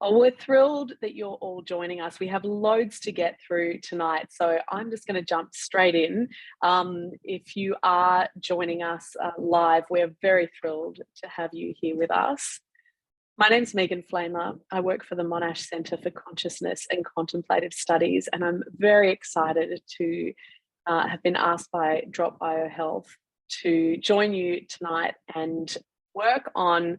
Oh, we're thrilled that you're all joining us. We have loads to get through tonight, so I'm just going to jump straight in. If you are joining us live, we're very thrilled to have you here with us. My name's Megan Flamer. I work for the Monash Centre for Consciousness and Contemplative Studies, and I'm very excited to have been asked by Drop BioHealth to join you tonight and work on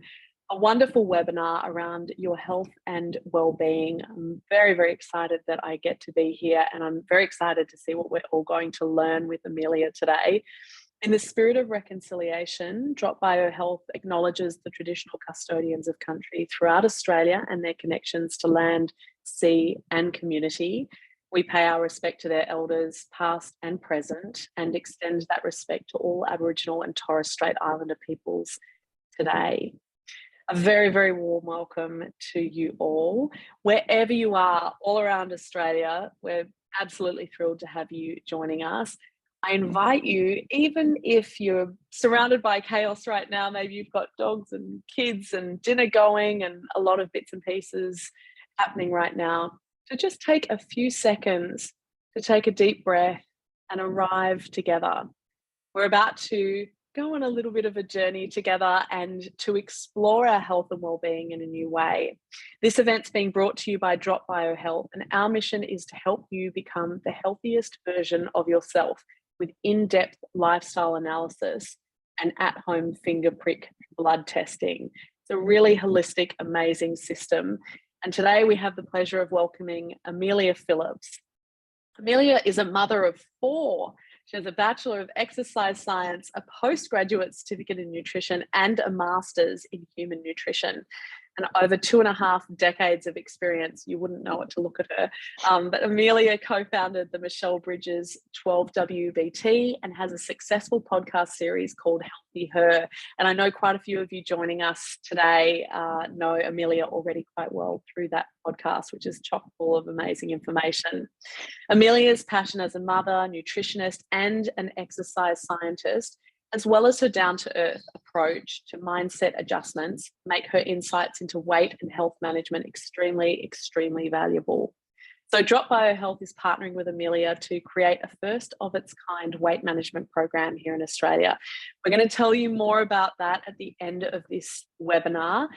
a wonderful webinar around your health and well-being. I'm very, very excited that I get to be here, and I'm very excited to see what we're all going to learn with Amelia today. In the spirit of reconciliation, Drop BioHealth acknowledges the traditional custodians of country throughout Australia and their connections to land, sea, and community. We pay our respect to their elders, past and present, and extend that respect to all Aboriginal and Torres Strait Islander peoples today. A very, very warm welcome to you all. Wherever you are, all around Australia, we're absolutely thrilled to have you joining us. I invite you, even if you're surrounded by chaos right now, maybe you've got dogs and kids and dinner going and a lot of bits and pieces happening right now, to just take a few seconds to take a deep breath and arrive together. We're about to go on a little bit of a journey together and to explore our health and well-being in a new way. This event's being brought to you by Drop BioHealth, and our mission is to help you become the healthiest version of yourself with in-depth lifestyle analysis and at-home finger prick blood testing. It's a really holistic, amazing system. And today we have the pleasure of welcoming Amelia Phillips. Amelia is a mother of 4. She has a Bachelor of Exercise Science, a postgraduate certificate in nutrition, and a master's in human nutrition. And over 2.5 decades of experience. You wouldn't know it to look at her. But Amelia co-founded the Michelle Bridges 12WBT and has a successful podcast series called Healthy Her. And I know quite a few of you joining us today know Amelia already quite well through that podcast, which is chock full of amazing information. Amelia's passion as a mother, nutritionist, and an exercise scientist, as well as her down-to-earth approach to mindset adjustments, make her insights into weight and health management extremely, extremely valuable. So Drop BioHealth is partnering with Amelia to create a first-of-its-kind weight management program here in Australia. We're going to tell you more about that at the end of this webinar.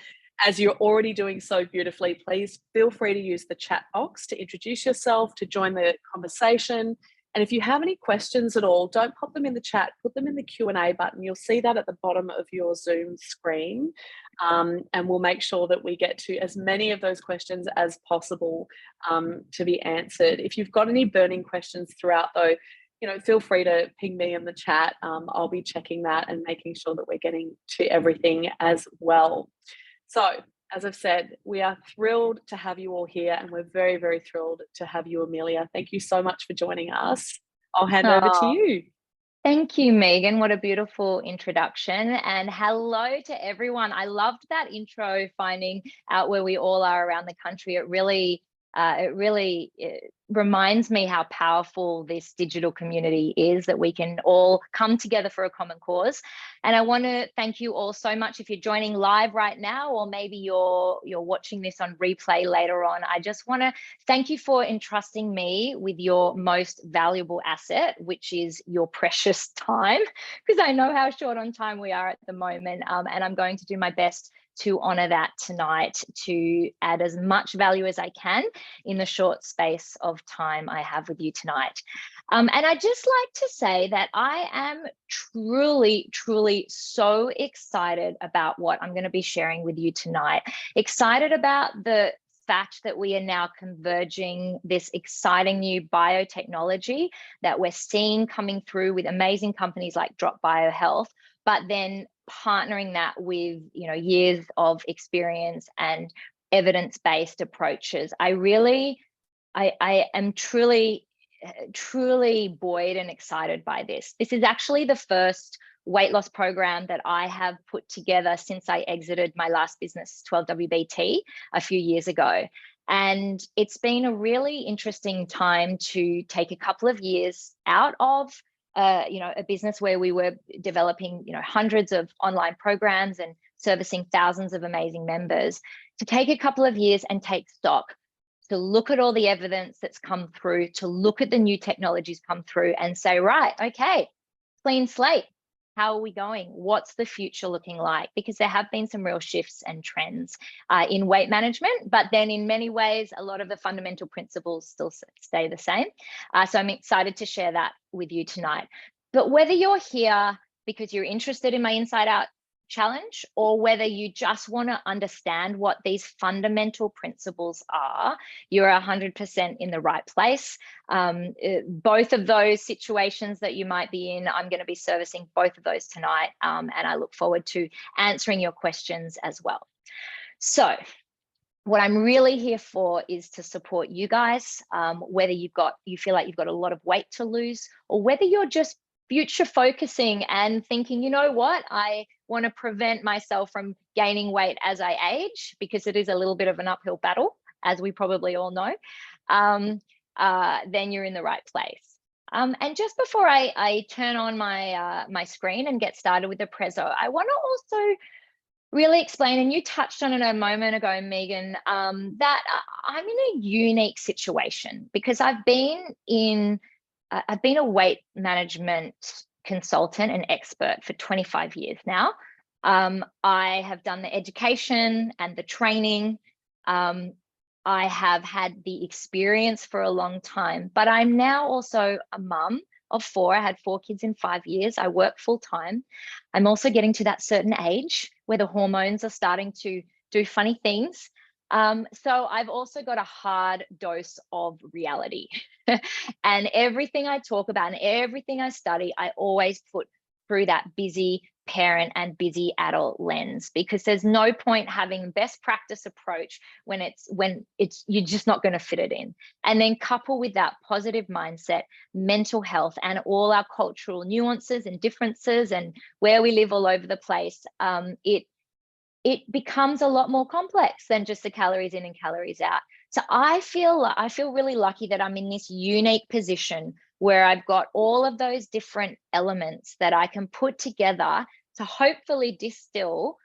As you're already doing so beautifully, please feel free to use the chat box to introduce yourself, to join the conversation. And if you have any questions at all, don't pop them in the chat, put them in the Q&A button. You'll see that at the bottom of your Zoom screen. And we'll make sure that we get to as many of those questions as possible to be answered. If you've got any burning questions throughout though, feel free to ping me in the chat. I'll be checking that and making sure that we're getting to everything as well. So, as I've said, we are thrilled to have you all here, and we're very, very thrilled to have you, Amelia. Thank you so much for joining us. I'll hand over to you. Thank you, Megan. What a beautiful introduction. And hello to everyone. I loved that intro, finding out where we all are around the country. It really reminds me how powerful this digital community is, that we can all come together for a common cause. And I want to thank you all so much. If you're joining live right now, or maybe you're watching this on replay later on, I just want to thank you for entrusting me with your most valuable asset, which is your precious time, because I know how short on time we are at the moment. And I'm going to do my best to honor that tonight, to add as much value as I can in the short space of time I have with you tonight. And I'd just like to say that I am truly, truly so excited about what I'm going to be sharing with you tonight. Excited about the fact that we are now converging this exciting new biotechnology that we're seeing coming through with amazing companies like Drop BioHealth, but then partnering that with years of experience and evidence-based approaches. I am truly buoyed and excited by this. This is actually the first weight loss program that I have put together since I exited my last business, 12WBT, a few years ago. And it's been a really interesting time to take a couple of years out of a business where we were developing hundreds of online programs and servicing thousands of amazing members, to take a couple of years and take stock, to look at all the evidence that's come through, to look at the new technologies come through and say, right, okay, clean slate. How are we going? What's the future looking like? Because there have been some real shifts and trends in weight management, but then in many ways, a lot of the fundamental principles still stay the same. So I'm excited to share that with you tonight. But whether you're here because you're interested in my Inside Out challenge, or whether you just want to understand what these fundamental principles are, you're 100% in the right place. Both of those situations that you might be in, I'm going to be servicing both of those tonight, and I look forward to answering your questions as well. So what I'm really here for is to support you guys, whether you feel like you've got a lot of weight to lose, or whether you're just future focusing and thinking, you know what, I want to prevent myself from gaining weight as I age, because it is a little bit of an uphill battle, as we probably all know, then you're in the right place. And just before I turn on my screen and get started with the prezzo, I want to also really explain, and you touched on it a moment ago, Megan, that I'm in a unique situation because I've been a weight management consultant and expert for 25 years now. I have done the education and the training. I have had the experience for a long time, but I'm now also a mum of 4. I had 4 kids in 5 years. I work full time. I'm also getting to that certain age where the hormones are starting to do funny things. So I've also got a hard dose of reality. And everything I talk about and everything I study, I always put through that busy parent and busy adult lens, because there's no point having best practice approach when you're just not going to fit it in. And then couple with that positive mindset, mental health, and all our cultural nuances and differences and where we live all over the place, it becomes a lot more complex than just the calories in and calories out. So I feel really lucky that I'm in this unique position where I've got all of those different elements that I can put together to hopefully distill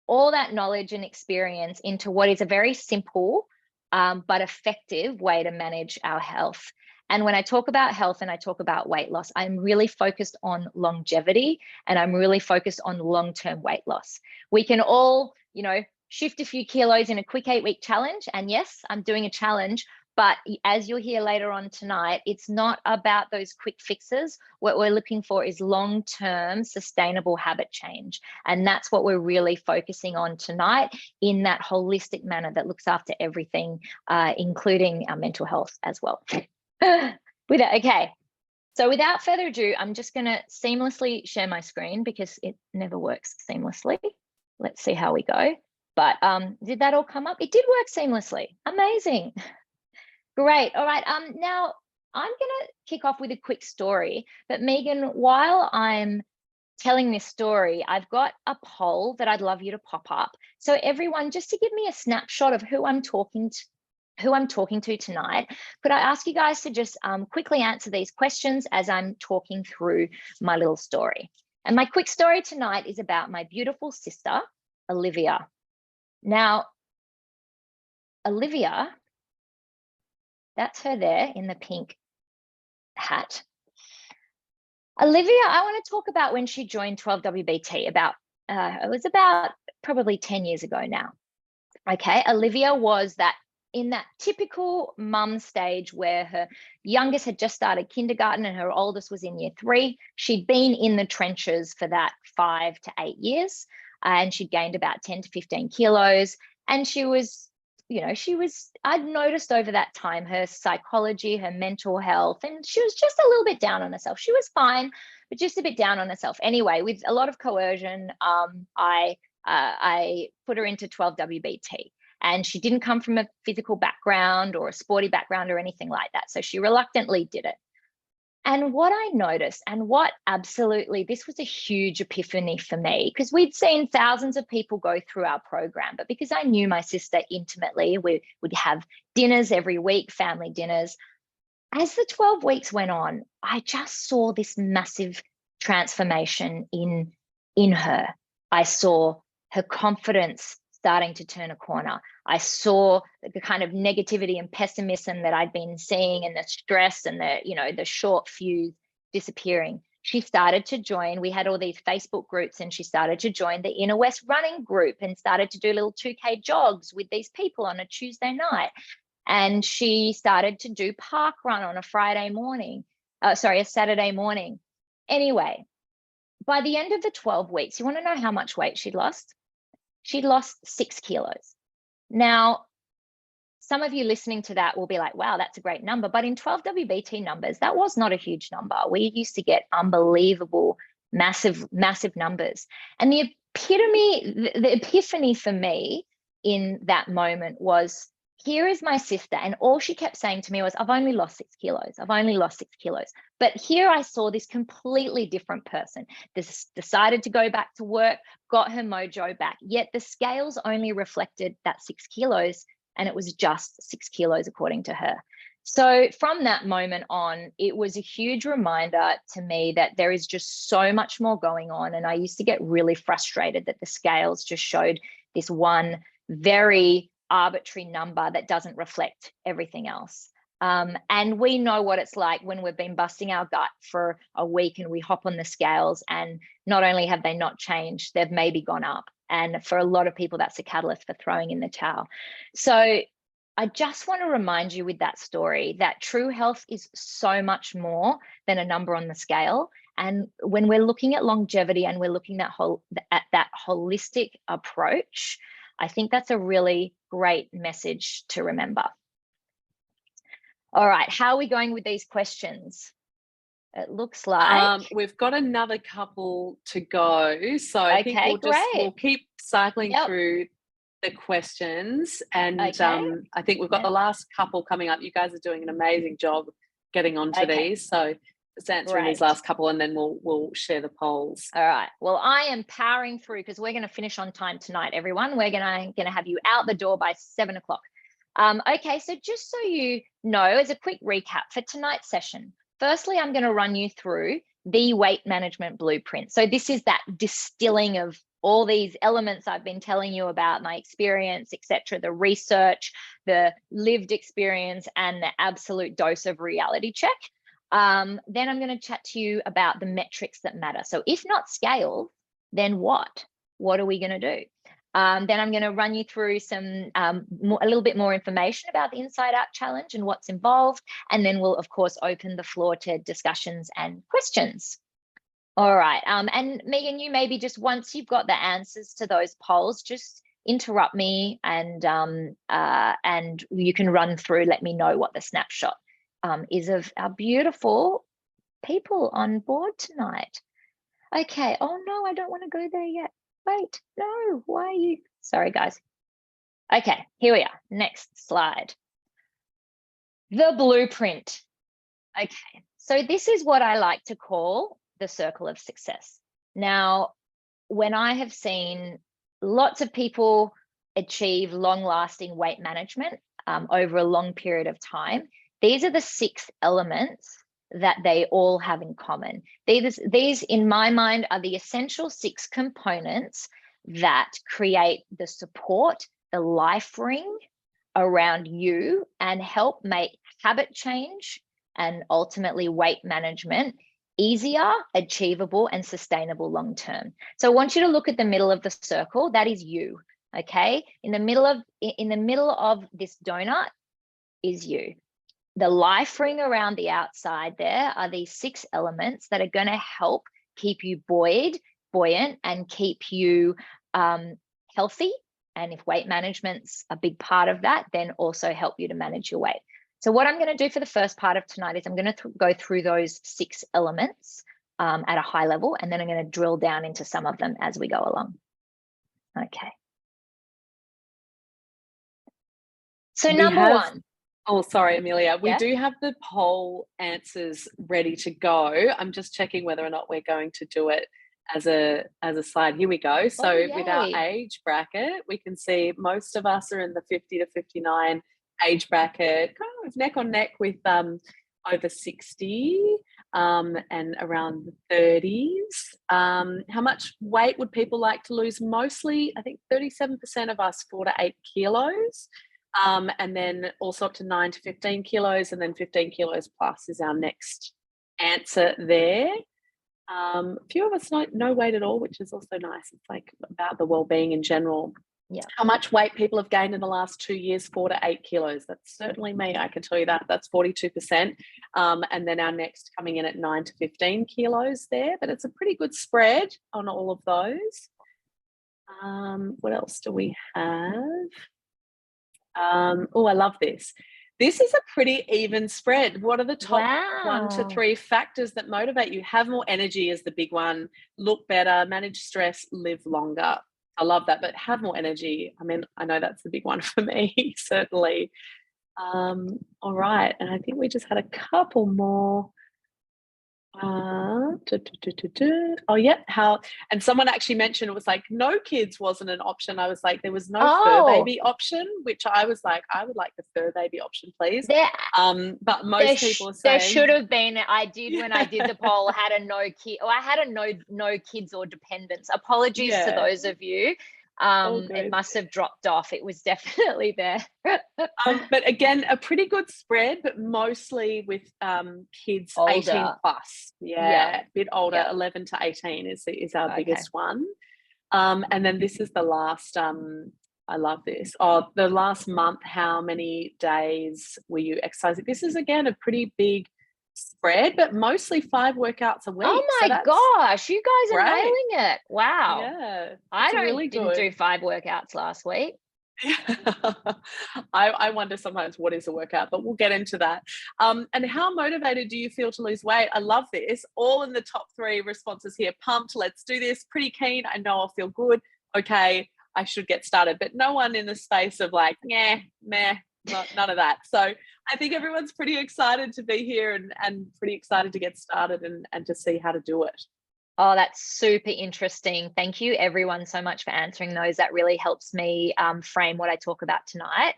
all that knowledge and experience into what is a very simple but effective way to manage our health. And when I talk about health and I talk about weight loss, I'm really focused on longevity, and I'm really focused on long-term weight loss. We can all, shift a few kilos in a quick 8-week challenge. And yes, I'm doing a challenge, but as you'll hear later on tonight, it's not about those quick fixes. What we're looking for is long-term sustainable habit change. And that's what we're really focusing on tonight in that holistic manner that looks after everything, including our mental health as well. Okay, so without further ado, I'm just going to seamlessly share my screen because it never works seamlessly. Let's see how we go. But did that all come up? It did work seamlessly. Amazing. Great. All right. Now I'm going to kick off with a quick story. But Megan, while I'm telling this story, I've got a poll that I'd love you to pop up. So everyone, just to give me a snapshot of who I'm talking to tonight, could I ask you guys to just quickly answer these questions as I'm talking through my little story? And my quick story tonight is about my beautiful sister, Olivia. Now, Olivia, that's her there in the pink hat. Olivia, I want to talk about when she joined 12WBT it was about probably 10 years ago now. Okay, Olivia was in that typical mum stage where her youngest had just started kindergarten and her oldest was in year 3. She'd been in the trenches for that 5 to 8 years, and she'd gained about 10 to 15 kilos. And she was, I'd noticed over that time her psychology, her mental health, and she was just a little bit down on herself. She was fine, but just a bit down on herself. Anyway, with a lot of coercion, I put her into 12WBT. And she didn't come from a physical background or a sporty background or anything like that. So she reluctantly did it. And what I noticed, and this was a huge epiphany for me, because we'd seen thousands of people go through our program, but because I knew my sister intimately, we would have dinners every week, family dinners. As the 12 weeks went on, I just saw this massive transformation in her. I saw her confidence starting to turn a corner. I saw the kind of negativity and pessimism that I'd been seeing, and the stress and the short fuse disappearing. She started to join. We had all these Facebook groups, and she started to join the Inner West running group and started to do little 2K jogs with these people on a Tuesday night. And she started to do park run on a a Saturday morning. Anyway, by the end of the 12 weeks, you want to know how much weight she'd lost? She'd lost 6 kilos. Now, some of you listening to that will be like, wow, that's a great number. But in 12 WBT numbers, that was not a huge number. We used to get unbelievable, massive numbers. And the epiphany for me in that moment was, here is my sister. And all she kept saying to me was, I've only lost 6 kilos. I've only lost 6 kilos. But here I saw this completely different person. This decided to go back to work, got her mojo back. Yet the scales only reflected that 6 kilos. And it was just 6 kilos according to her. So from that moment on, it was a huge reminder to me that there is just so much more going on. And I used to get really frustrated that the scales just showed this one very arbitrary number that doesn't reflect everything else. And we know what it's like when we've been busting our gut for a week and we hop on the scales, and not only have they not changed, they've maybe gone up. And for a lot of people, that's a catalyst for throwing in the towel. So I just want to remind you with that story that true health is so much more than a number on the scale. And when we're looking at longevity and we're looking at that holistic approach, I think that's a really great message to remember. All right, how are we going with these questions? It looks like we've got another couple to go, so I think we'll keep cycling through the questions, and I think we've got the last couple coming up. You guys are doing an amazing job getting onto these, so just answering these last couple, and then we'll share the polls. All right. Well, I am powering through because we're going to finish on time tonight, everyone. We're going to have you out the door by 7 o'clock. Okay, so just so you know, as a quick recap for tonight's session, firstly, I'm going to run you through the weight management blueprint. So this is that distilling of all these elements I've been telling you about, my experience, etc., the research, the lived experience, and the absolute dose of reality check. Then I'm going to chat to you about the metrics that matter. So if not scale, then what? What are we going to do? Then I'm going to run you through a little bit more information about the Inside Out Challenge and what's involved. And then we'll, of course, open the floor to discussions and questions. All right. And Megan, you maybe just once you've got the answers to those polls, just interrupt me and you can run through, let me know what the snapshot is of our beautiful people on board tonight. Okay. Oh, no, I don't want to go there yet. Wait, no, why are you? Sorry, guys. Okay, here we are. Next slide. The blueprint. Okay, so this is what I like to call the circle of success. Now, when I have seen lots of people achieve long-lasting weight management over a long period of time, these are the 6 elements that they all have in common. These, in my mind, are the essential 6 components that create the support, the life ring around you, and help make habit change and ultimately weight management easier, achievable, and sustainable long term. So I want you to look at the middle of the circle. That is you, okay? In the middle of this donut is you. The life ring around the outside there are these 6 elements that are going to help keep you buoyant and keep you healthy. And if weight management's a big part of that, then also help you to manage your weight. So what I'm going to do for the first part of tonight is I'm going to go through those 6 elements at a high level, and then I'm going to drill down into some of them as we go along. Okay. So number 1. Oh, sorry, Amelia. We do have the poll answers ready to go. I'm just checking whether or not we're going to do it as a slide. Here we go. So with our age bracket, we can see most of us are in the 50 to 59 age bracket, kind of neck on neck with over 60. and around the 30s. How much weight would people like to lose? Mostly, I think 37% of us 4 to 8 kilos, and then also up to 9 to 15 kilos, and then 15 kilos plus is our next answer there. A few of us no weight at all, which is also nice. It's like about the well-being in general. Yeah. How much weight people have gained in the last 2 years? 4 to 8 kilos. That's certainly me. I can tell you that. That's 42%. And then our next coming in at 9 to 15 kilos there. But it's a pretty good spread on all of those. What else do we have? Oh, I love this. This is a pretty even spread. What are the top 1 to 3 factors that motivate you? Have more energy is the big one. Look better, manage stress, live longer. I love that, but have more energy. I mean, I know that's the big one for me, certainly. All right. And I think we just had a couple more. Oh, yeah. And someone actually mentioned it was like no kids wasn't an option. I was like, there was no fur baby option, which I was like, I would like the fur baby option, please. But most people are saying there should have been. I did when I did the poll, had a no kid, or I had a no kids or dependents. Apologies to those of you. It must have dropped off. It was definitely there. But again, a pretty good spread, but mostly with kids older. 18 plus. Yeah, a bit older. 11 to 18 is our biggest one. And then this is the last. I love this. The last month, how many days were you exercising? This is again a pretty big spread, but mostly 5 workouts a week. Oh my gosh, you guys are nailing it. Wow. Yeah. I didn't do 5 workouts last week. I wonder sometimes what is a workout, but we'll get into that. And how motivated do you feel to lose weight? I love this. All in the top 3 responses here. Pumped, let's do this. Pretty keen. I know I'll feel good. Okay, I should get started. But no one in the space of like, meh, none of that. So I think everyone's pretty excited to be here and pretty excited to get started and to see how to do it. Oh, that's super interesting. Thank you everyone so much for answering those. That really helps me frame what I talk about tonight.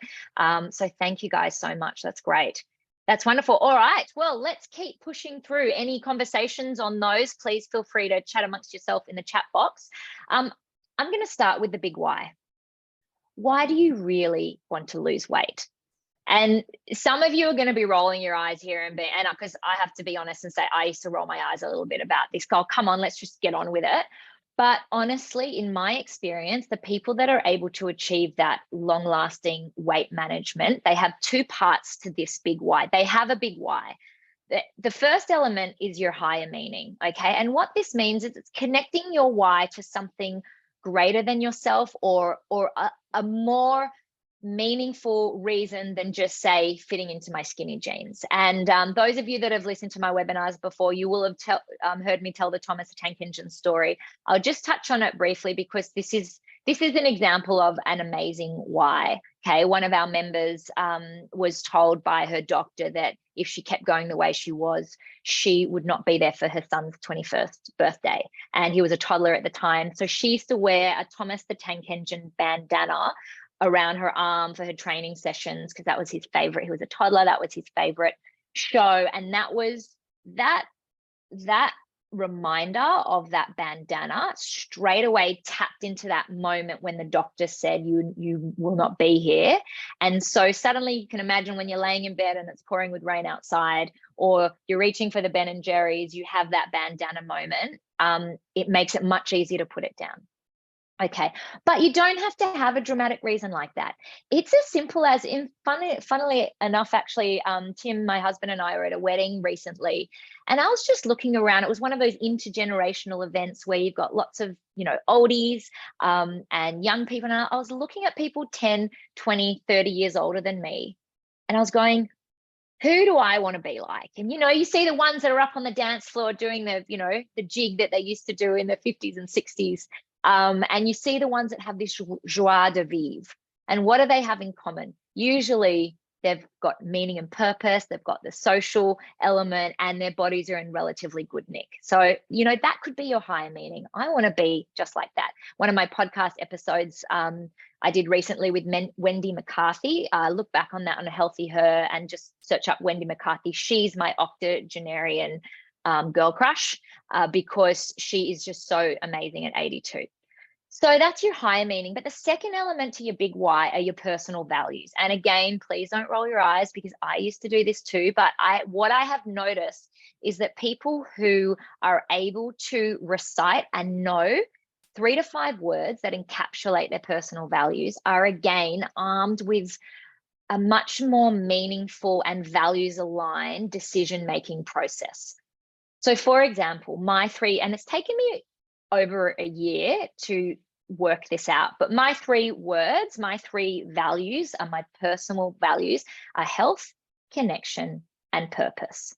So thank you guys so much. That's great. That's wonderful. All right. Well, let's keep pushing through. Any conversations on those, please feel free to chat amongst yourself in the chat box. I'm going to start with the big why. Why do you really want to lose weight? And some of you are going to be rolling your eyes here and because I have to be honest and say I used to roll my eyes a little bit about this. Go, come on, let's just get on with it. But honestly, in my experience, the people that are able to achieve that long-lasting weight management, they have 2 parts to this big why. They have a big why. The first element is your higher meaning, okay? And what this means is it's connecting your why to something greater than yourself or a more meaningful reason than just say fitting into my skinny jeans. And those of you that have listened to my webinars before, you will have heard me tell the Thomas the Tank Engine story. I'll just touch on it briefly because this is an example of an amazing why. Okay, one of our members was told by her doctor that if she kept going the way she was, she would not be there for her son's 21st birthday. And he was a toddler at the time. So she used to wear a Thomas the Tank Engine bandana around her arm for her training sessions because that was his favorite. He was a toddler. That was his favorite show. And that was that reminder of that bandana straight away tapped into that moment when the doctor said you will not be here. And so suddenly you can imagine when you're laying in bed and it's pouring with rain outside, or you're reaching for the Ben and Jerry's, you have that bandana moment. It makes it much easier to put it down. Okay, but you don't have to have a dramatic reason like that. It's as simple as, funnily enough, actually, Tim, my husband, and I were at a wedding recently, and I was just looking around. It was one of those intergenerational events where you've got lots of, oldies and young people. And I was looking at people 10, 20, 30 years older than me, and I was going, who do I want to be like? And, you see the ones that are up on the dance floor doing the, the jig that they used to do in the 50s and 60s. And you see the ones that have this joie de vivre. And what do they have in common? Usually they've got meaning and purpose, they've got the social element, and their bodies are in relatively good nick. So, that could be your higher meaning. I want to be just like that. One of my podcast episodes I did recently with Wendy McCarthy, look back on that on a Healthy Her and just search up Wendy McCarthy. She's my octogenarian girl crush because she is just so amazing at 82. So that's your higher meaning. But the second element to your big why are your personal values. And again, please don't roll your eyes because I used to do this too. But what I have noticed is that people who are able to recite and know 3 to 5 words that encapsulate their personal values are again armed with a much more meaningful and values aligned decision-making process. So for example, my 3, and it's taken me over a year to work this out, but my 3 words, my 3 values are my personal values are health, connection, and purpose.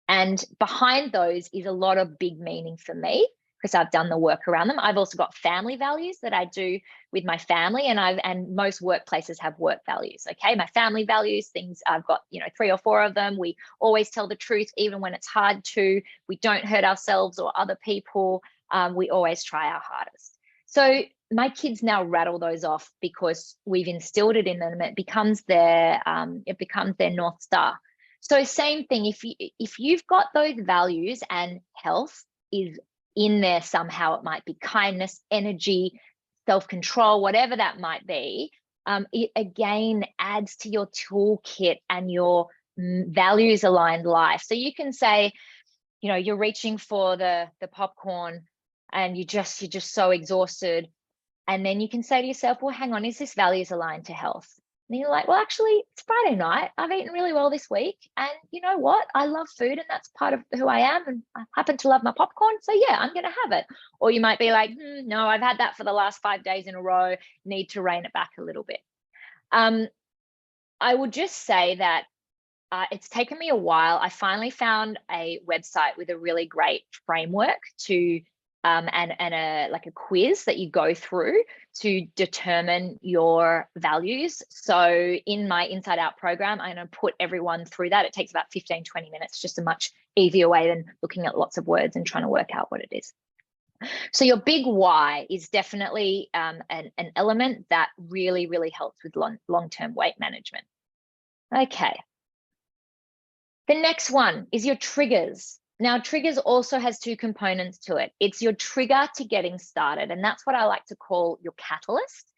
And behind those is a lot of big meaning for me because I've done the work around them. I've also got family values that I do with my family, and most workplaces have work values. Okay, my family values, things I've got, 3 or 4 of them. We always tell the truth, even when it's hard to. We don't hurt ourselves or other people. We always try our hardest. So my kids now rattle those off because we've instilled it in them. It becomes their North Star. So same thing, if you've got those values and health is in there somehow, it might be kindness, energy, self-control, whatever that might be, it again adds to your toolkit and your values aligned life. So you can say, you're reaching for the popcorn and you're just so exhausted. And then you can say to yourself, well, hang on, is this values aligned to health? And you're like, well, actually, it's Friday night. I've eaten really well this week. And you know what? I love food and that's part of who I am. And I happen to love my popcorn. So yeah, I'm going to have it. Or you might be like, no, I've had that for the last 5 days in a row. Need to rein it back a little bit. I would just say that it's taken me a while. I finally found a website with a really great framework to and a quiz that you go through to determine your values. So in my Inside Out program, I'm going to put everyone through that. It takes about 15, 20 minutes, just a much easier way than looking at lots of words and trying to work out what it is. So your big why is definitely an element that really, really helps with long-term weight management. Okay. The next one is your triggers. Now, triggers also has 2 components to it. It's your trigger to getting started, and that's what I like to call your catalyst.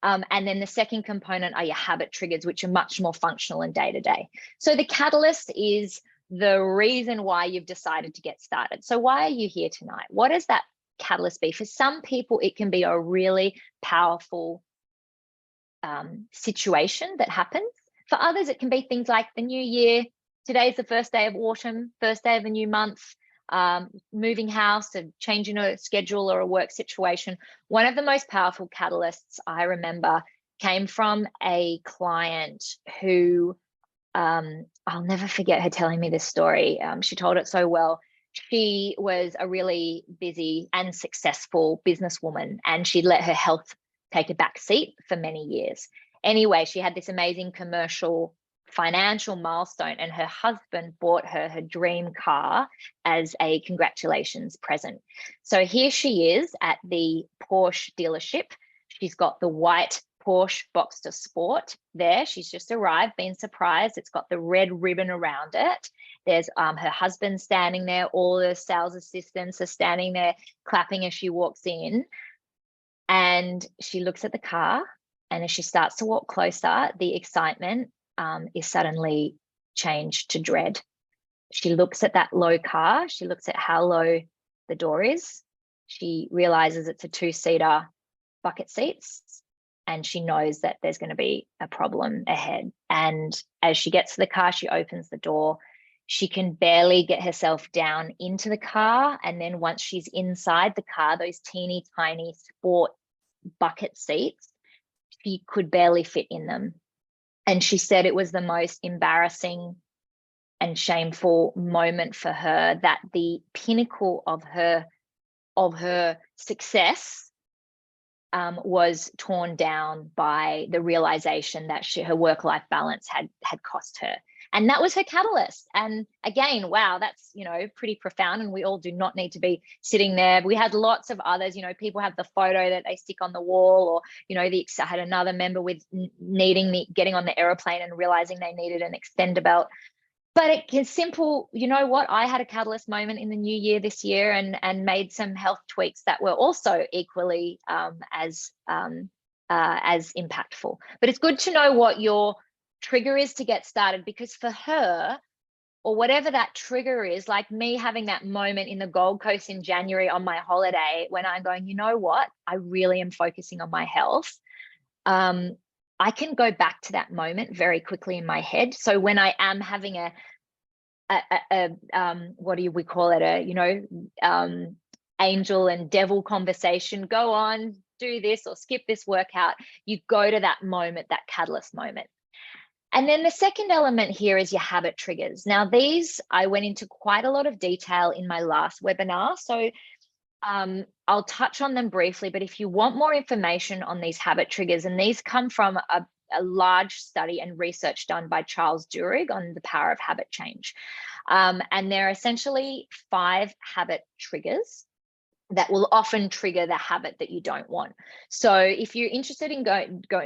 And then the second component are your habit triggers, which are much more functional and day-to-day. So the catalyst is the reason why you've decided to get started. So why are you here tonight? What does that catalyst be? For some people, it can be a really powerful situation that happens. For others, it can be things like the new year. Today's the first day of autumn, first day of a new month, moving house, and changing a schedule or a work situation. One of the most powerful catalysts I remember came from a client who, I'll never forget her telling me this story. She told it so well. She was a really busy and successful businesswoman, and she let her health take a back seat for many years. Anyway, she had this amazing commercial financial milestone, and her husband bought her dream car as a congratulations present. So here she is at the Porsche dealership. She's got the white Porsche Boxster Sport there. She's just arrived, been surprised. It's got the red ribbon around it. There's her husband standing there. All the sales assistants are standing there clapping as she walks in. And she looks at the car, and as she starts to walk closer, the excitement is suddenly changed to dread. She looks at that low car. She looks at how low the door is. She realizes it's a 2-seater bucket seats, and she knows that there's going to be a problem ahead. And as she gets to the car, she opens the door. She can barely get herself down into the car. And then once she's inside the car, those teeny tiny sport bucket seats, she could barely fit in them. And she said it was the most embarrassing and shameful moment for her, that the pinnacle of her success was torn down by the realization that her work-life balance had cost her. And that was her catalyst. And again, wow, that's, pretty profound. And we all do not need to be sitting there. We had lots of others, people have the photo that they stick on the wall, or, I had another member with getting on the airplane and realizing they needed an extender belt. But it can simple, you know what? I had a catalyst moment in the new year this year and made some health tweaks that were also equally as impactful. But it's good to know what your trigger is to get started, because for her, or whatever that trigger is, like me having that moment in the Gold Coast in January on my holiday when I'm going, you know what? I really am focusing on my health. I can go back to that moment very quickly in my head. So when I am having what do we call it? Angel and devil conversation, go on, do this or skip this workout. You go to that moment, that catalyst moment. And then the second element here is your habit triggers. Now, these I went into quite a lot of detail in my last webinar. So I'll touch on them briefly, but if you want more information on these habit triggers, and these come from a large study and research done by Charles Duhigg on the power of habit change. And they're essentially 5 habit triggers that will often trigger the habit that you don't want. So if you're interested in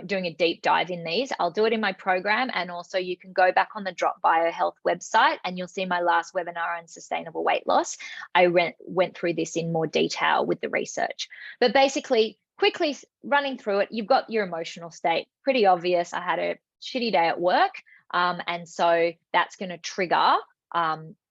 doing a deep dive in these, I'll do it in my program. And also you can go back on the Drop Biohealth website and you'll see my last webinar on sustainable weight loss. I went through this in more detail with the research. But basically, quickly running through it, you've got your emotional state. Pretty obvious. I had a shitty day at work. And so that's going to trigger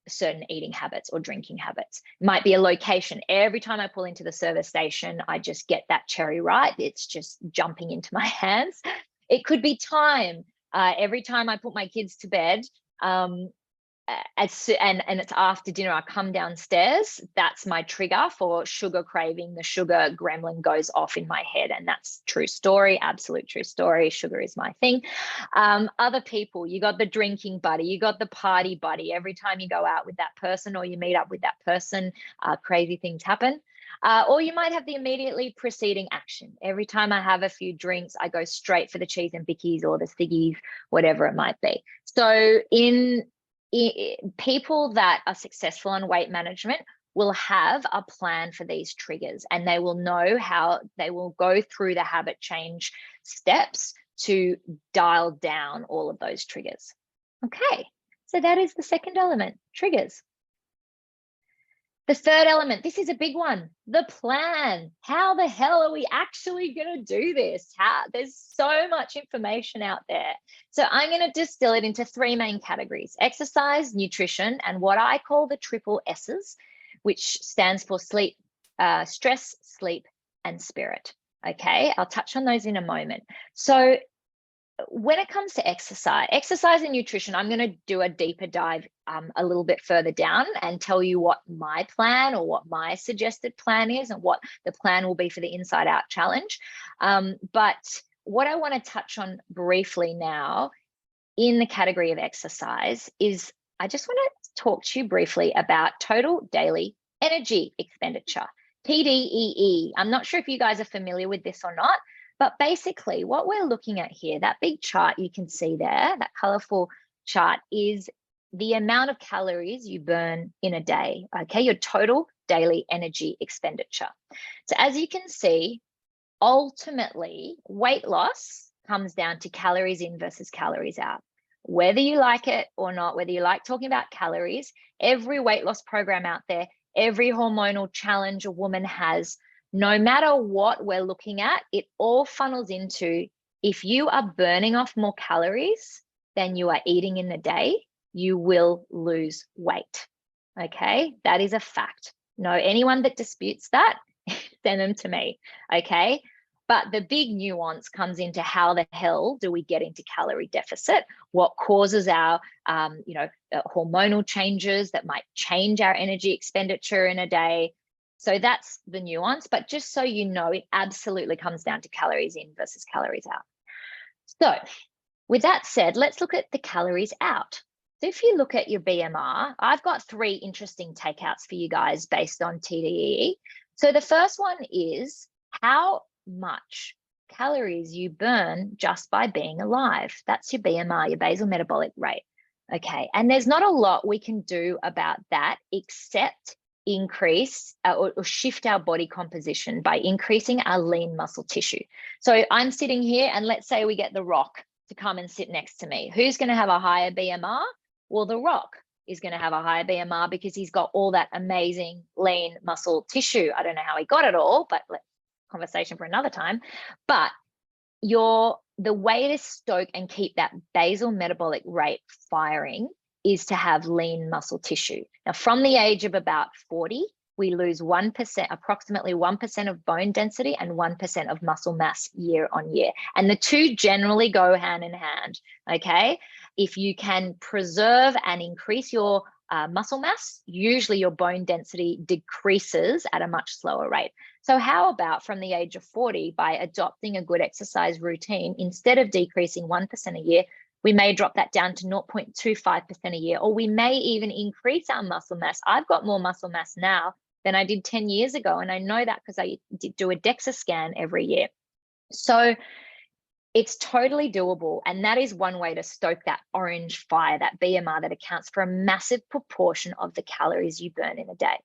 certain eating habits or drinking habits. It might be a location. Every time I pull into the service station, I just get that cherry right. It's just jumping into my hands. It could be time. Every time I put my kids to bed, and it's after dinner, I come downstairs, that's my trigger for sugar craving. The sugar gremlin goes off in my head, and that's true story, absolute true story. Sugar is my thing. Other people, you got the drinking buddy, you got the party buddy. Every time you go out with that person or you meet up with that person, crazy things happen. Or you might have the immediately preceding action. Every time I have a few drinks, I go straight for the cheese and bickies or the ciggies, whatever it might be. So people that are successful in weight management will have a plan for these triggers, and they will know how they will go through the habit change steps to dial down all of those triggers. Okay, so that is the second element, triggers. The third element, this is a big one, the plan. How the hell are we actually going to do this? There's so much information out there. So I'm going to distill it into 3 main categories: exercise, nutrition, and what I call the triple S's, which stands for sleep, stress, sleep, and spirit. Okay, I'll touch on those in a moment. So when it comes to exercise and nutrition, I'm going to do a deeper dive a little bit further down and tell you what my plan or what my suggested plan is and what the plan will be for the Inside Out Challenge. But what I want to touch on briefly now in the category of exercise is I just want to talk to you briefly about total daily energy expenditure, TDEE. I'm not sure if you guys are familiar with this or not, but basically what we're looking at here, that big chart you can see there, that colorful chart, is the amount of calories you burn in a day, okay? Your total daily energy expenditure. So as you can see, ultimately, weight loss comes down to calories in versus calories out. Whether you like it or not, whether you like talking about calories, every weight loss program out there, every hormonal challenge a woman has, no matter what we're looking at, it all funnels into, if you are burning off more calories than you are eating in the day, you will lose weight. Okay, that is a fact. No, anyone that disputes that, send them to me. Okay, but the big nuance comes into how the hell do we get into calorie deficit? What causes our, hormonal changes that might change our energy expenditure in a day? So that's the nuance, but just so you know, it absolutely comes down to calories in versus calories out. So with that said, let's look at the calories out. So if you look at your BMR, I've got 3 interesting takeouts for you guys based on TDEE. So the first one is how much calories you burn just by being alive. That's your BMR, your basal metabolic rate. Okay, and there's not a lot we can do about that except increase or shift our body composition by increasing our lean muscle tissue. So I'm sitting here and let's say we get The Rock to come and sit next to me. Who's going to have a higher BMR? Well, The Rock is going to have a higher BMR because he's got all that amazing lean muscle tissue. I don't know how he got it all, but conversation for another time. But the way to stoke and keep that basal metabolic rate firing is to have lean muscle tissue. Now, from the age of about 40, we lose 1%, approximately 1% of bone density and 1% of muscle mass year on year. And the two generally go hand in hand, okay? If you can preserve and increase your muscle mass, usually your bone density decreases at a much slower rate. So how about from the age of 40, by adopting a good exercise routine, instead of decreasing 1% a year, we may drop that down to 0.25% a year, or we may even increase our muscle mass. I've got more muscle mass now than I did 10 years ago. And I know that because I do a DEXA scan every year. So it's totally doable. And that is one way to stoke that orange fire, that BMR that accounts for a massive proportion of the calories you burn in a day.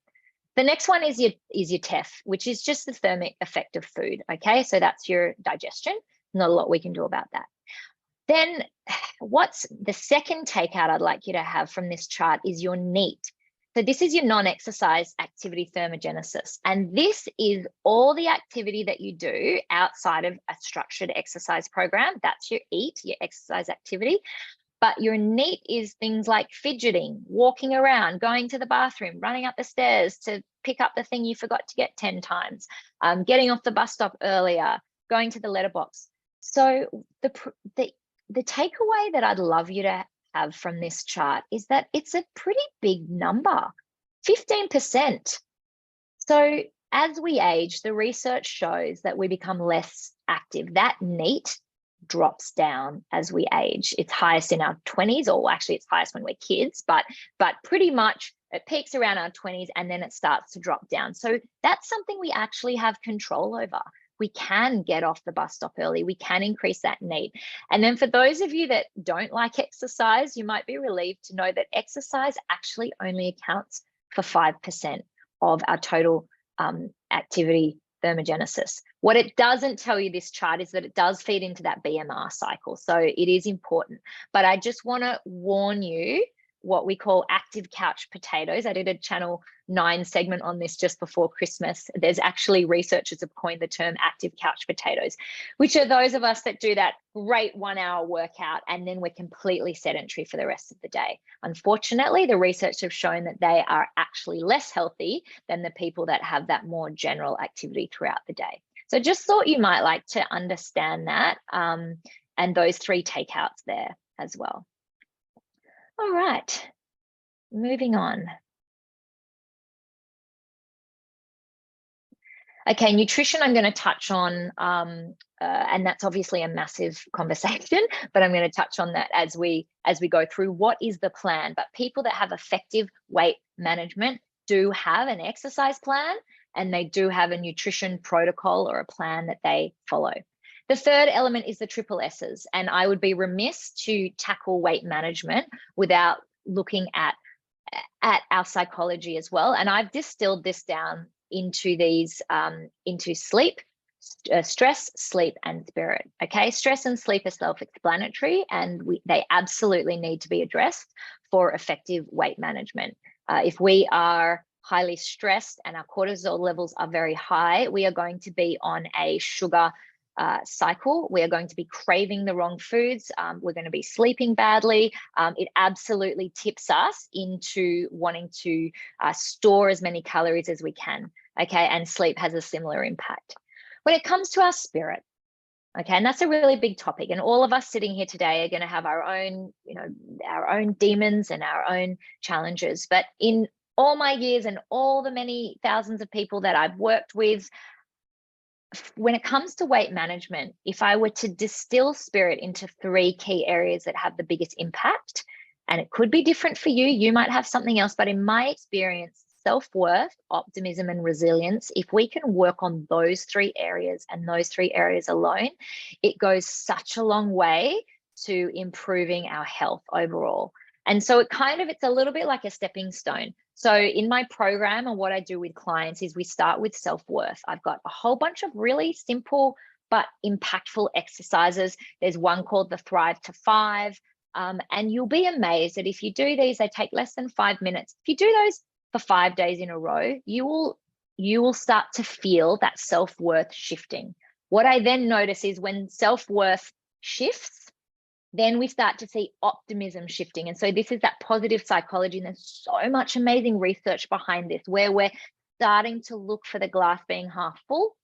The next one is your TEF, which is just the thermic effect of food. Okay, so that's your digestion. Not a lot we can do about that. Then what's the second takeout I'd like you to have from this chart is your NEAT. So this is your non-exercise activity thermogenesis. And this is all the activity that you do outside of a structured exercise program. That's your EAT, your exercise activity. But your NEAT is things like fidgeting, walking around, going to the bathroom, running up the stairs to pick up the thing you forgot to get 10 times, getting off the bus stop earlier, going to the letterbox. So the takeaway that I'd love you to have from this chart is that it's a pretty big number, 15%. So as we age, the research shows that we become less active. That NEAT drops down as we age. It's highest in our 20s, or actually it's highest when we're kids, but pretty much it peaks around our 20s and then it starts to drop down. So that's something we actually have control over. We can get off the bus stop early. We can increase that NEAT. And then for those of you that don't like exercise, you might be relieved to know that exercise actually only accounts for 5% of our total activity thermogenesis. What it doesn't tell you, this chart, is that it does feed into that BMR cycle. So it is important. But I just want to warn you what we call active couch potatoes. I did a Channel 9 segment on this just before Christmas. There's actually researchers have coined the term active couch potatoes, which are those of us that do that great 1 hour workout and then we're completely sedentary for the rest of the day. Unfortunately, the research have shown that they are actually less healthy than the people that have that more general activity throughout the day. So just thought you might like to understand that and those three takeouts there as well. All right, moving on. Okay, nutrition I'm going to touch on, and that's obviously a massive conversation, but I'm going to touch on that as we go through what is the plan. But people that have effective weight management do have an exercise plan, and they do have a nutrition protocol or a plan that they follow. The third element is the triple S's, and I would be remiss to tackle weight management without looking at our psychology as well. And I've distilled this down into these, into sleep, stress, sleep, and spirit. Okay, stress and sleep are self-explanatory, and they absolutely need to be addressed for effective weight management. If we are highly stressed and our cortisol levels are very high, we are going to be on a sugar cycle. We are going to be craving the wrong foods. We're going to be sleeping badly. It absolutely tips us into wanting to store as many calories as we can. Okay, and sleep has a similar impact. When it comes to our spirit, okay, and that's a really big topic, and all of us sitting here today are going to have our own, our own demons and our own challenges. But in all my years and all the many thousands of people that I've worked with, when it comes to weight management, if I were to distill spirit into three key areas that have the biggest impact, and it could be different for you, you might have something else, but in my experience, self-worth, optimism, and resilience, if we can work on those three areas and those three areas alone, it goes such a long way to improving our health overall. And so it's a little bit like a stepping stone. So in my program, and what I do with clients is we start with self-worth. I've got a whole bunch of really simple but impactful exercises. There's one called the Thrive to 5. And you'll be amazed that if you do these, they take less than 5 minutes. If you do those for 5 days in a row, you will start to feel that self-worth shifting. What I then notice is when self-worth shifts, then we start to see optimism shifting. And so this is that positive psychology. And there's so much amazing research behind this, where we're starting to look for the glass being half full.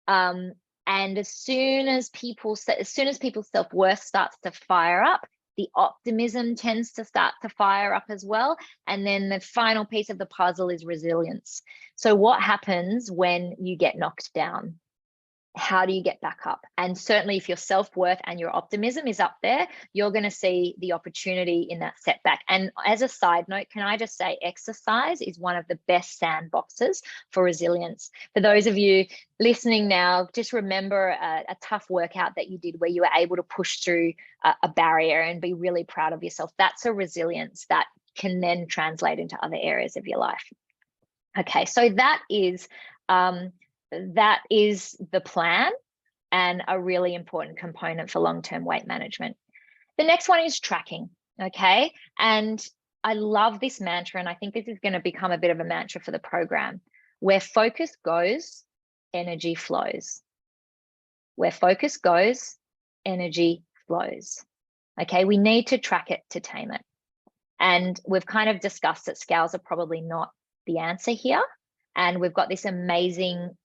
And as soon as people's self-worth starts to fire up, the optimism tends to start to fire up as well. And then the final piece of the puzzle is resilience. So what happens when you get knocked down? How do you get back up? And certainly if your self-worth and your optimism is up there, you're going to see the opportunity in that setback. And as a side note, can I just say exercise is one of the best sandboxes for resilience. For those of you listening now, just remember a tough workout that you did where you were able to push through a barrier and be really proud of yourself. That's a resilience that can then translate into other areas of your life. Okay, so that is the plan and a really important component for long-term weight management. The next one is tracking, okay? And I love this mantra, and I think this is going to become a bit of a mantra for the program. Where focus goes, energy flows. Where focus goes, energy flows. Okay, we need to track it to tame it. And we've kind of discussed that scales are probably not the answer here. And we've got this amazing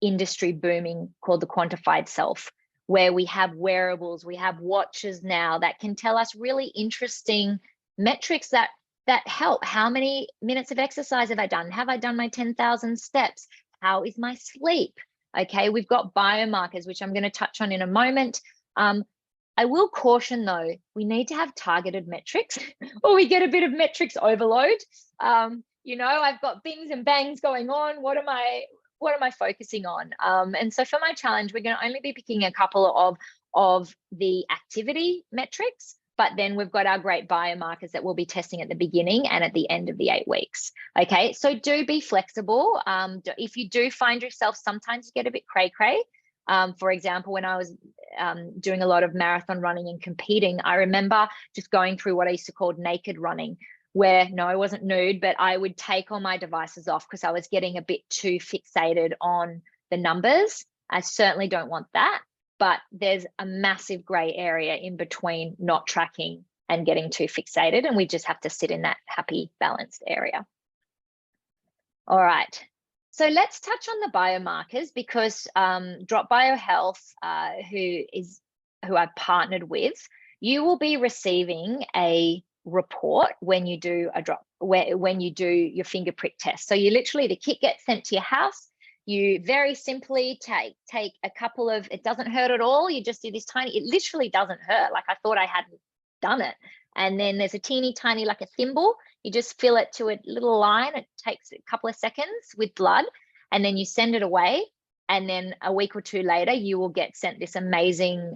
industry booming called the quantified self, where we have wearables, we have watches now that can tell us really interesting metrics that help. How many minutes of exercise have I done? Have I done my 10,000 steps? How is my sleep? Okay, we've got biomarkers, which I'm going to touch on in a moment. I will caution though, we need to have targeted metrics or we get a bit of metrics overload. You know, I've got bings and bangs going on. What am I focusing on? And so for my challenge, we're going to only be picking a couple of the activity metrics, but then we've got our great biomarkers that we'll be testing at the beginning and at the end of the 8 weeks. Okay, so do be flexible. If you do find yourself, sometimes you get a bit cray-cray. For example, when I was doing a lot of marathon running and competing, I remember just going through what I used to call naked running, where no, I wasn't nude, but I would take all my devices off because I was getting a bit too fixated on the numbers. I certainly don't want that, but there's a massive gray area in between not tracking and getting too fixated, and we just have to sit in that happy, balanced area. All right, so let's touch on the biomarkers, because Drop Biohealth, who I've partnered with, you will be receiving a report when you do when you do your finger prick test. So you literally, the kit gets sent to your house. You very simply take a couple of, it doesn't hurt at all. You just do this tiny, it literally doesn't hurt. Like I thought I hadn't done it. And then there's a teeny tiny, like a thimble. You just fill it to a little line. It takes a couple of seconds with blood, and then you send it away. And then a week or two later, you will get sent this amazing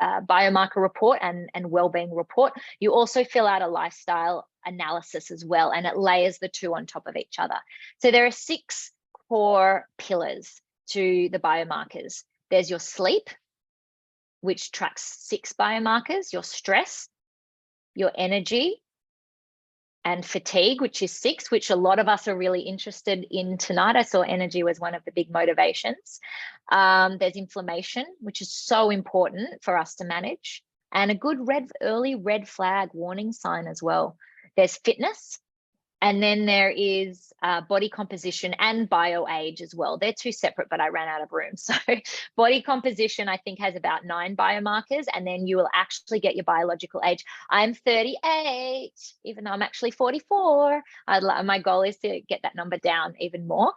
biomarker report and wellbeing report. You also fill out a lifestyle analysis as well, and it layers the two on top of each other. So there are 6 core pillars to the biomarkers. There's your sleep, which tracks 6 biomarkers, your stress, your energy, and fatigue, which is 6, which a lot of us are really interested in tonight. I saw energy was one of the big motivations. There's inflammation, which is so important for us to manage, and a good early red flag warning sign as well. There's fitness, and then there is body composition and bio age as well. They're 2 separate, but I ran out of room. So body composition, I think, has about 9 biomarkers, and then you will actually get your biological age. I'm 38, even though I'm actually 44. My goal is to get that number down even more.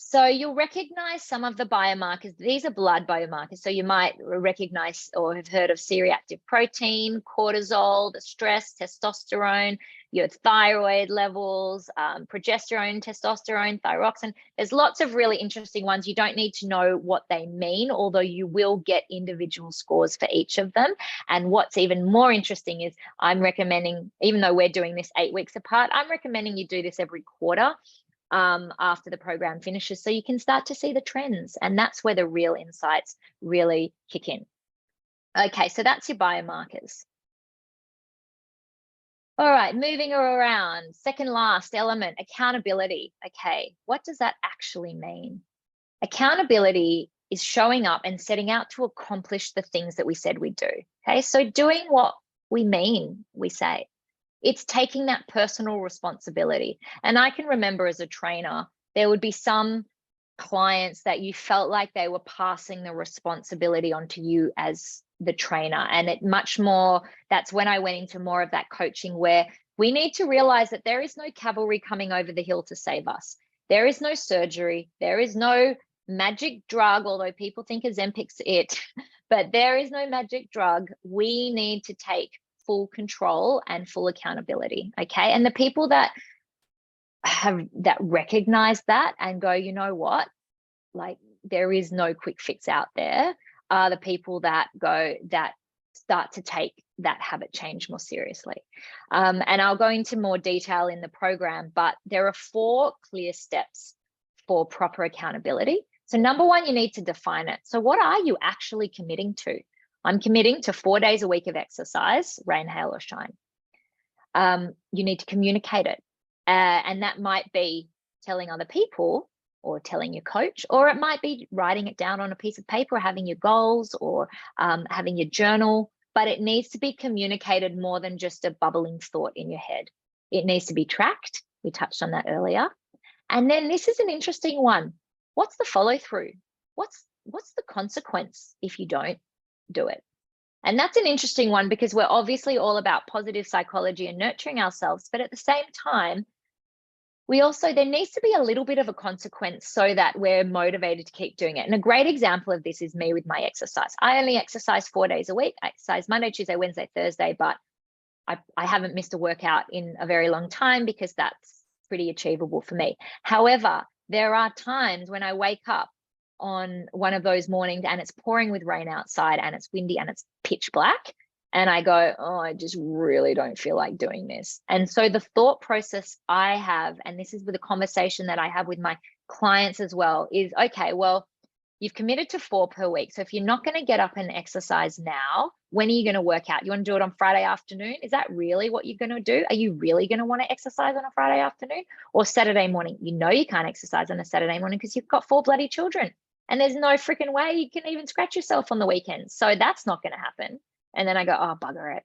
So you'll recognize some of the biomarkers. These are blood biomarkers. So you might recognize or have heard of C-reactive protein, cortisol, the stress, testosterone, your thyroid levels, progesterone, testosterone, thyroxine. There's lots of really interesting ones. You don't need to know what they mean, although you will get individual scores for each of them. And what's even more interesting is I'm recommending, even though we're doing this 8 weeks apart, I'm recommending you do this every quarter after the program finishes, so you can start to see the trends, and that's where the real insights really kick in. Okay, so that's your biomarkers. All right, moving around. Second last element, accountability. Okay, what does that actually mean? Accountability is showing up and setting out to accomplish the things that we said we'd do. Okay, so doing what we mean, we say. It's taking that personal responsibility. And I can remember as a trainer, there would be some clients that you felt like they were passing the responsibility onto you as the trainer. And it much more, that's when I went into more of that coaching, where we need to realize that there is no cavalry coming over the hill to save us. There is no surgery. There is no magic drug, although people think Ozempic's it, but there is no magic drug. We need to take full control and full accountability. Okay. And the people that recognize that and go, you know what, like there is no quick fix out there, are the people that start to take that habit change more seriously. And I'll go into more detail in the program, but there are 4 clear steps for proper accountability. So number 1, you need to define it. So what are you actually committing to? I'm committing to 4 days a week of exercise, rain, hail, or shine. You need to communicate it. And that might be telling other people or telling your coach, or it might be writing it down on a piece of paper, having your goals, or having your journal. But it needs to be communicated more than just a bubbling thought in your head. It needs to be tracked. We touched on that earlier. And then this is an interesting one. What's the follow through? What's the consequence if you don't do it? And that's an interesting one, because we're obviously all about positive psychology and nurturing ourselves, but at the same time, there needs to be a little bit of a consequence so that we're motivated to keep doing it. And a great example of this is me with my exercise. I only exercise 4 days a week. I exercise Monday, Tuesday, Wednesday, Thursday, but I haven't missed a workout in a very long time because that's pretty achievable for me. However, there are times when I wake up on one of those mornings and it's pouring with rain outside and it's windy and it's pitch black, and I go, oh, I just really don't feel like doing this. And so the thought process I have, and this is with a conversation that I have with my clients as well, is, okay, well, you've committed to 4 per week. So if you're not going to get up and exercise now, when are you going to work out? You want to do it on Friday afternoon? Is that really what you're going to do? Are you really going to want to exercise on a Friday afternoon or Saturday morning? You know you can't exercise on a Saturday morning because you've got 4 bloody children. And there's no freaking way you can even scratch yourself on the weekends. So that's not going to happen. And then I go, oh, bugger it.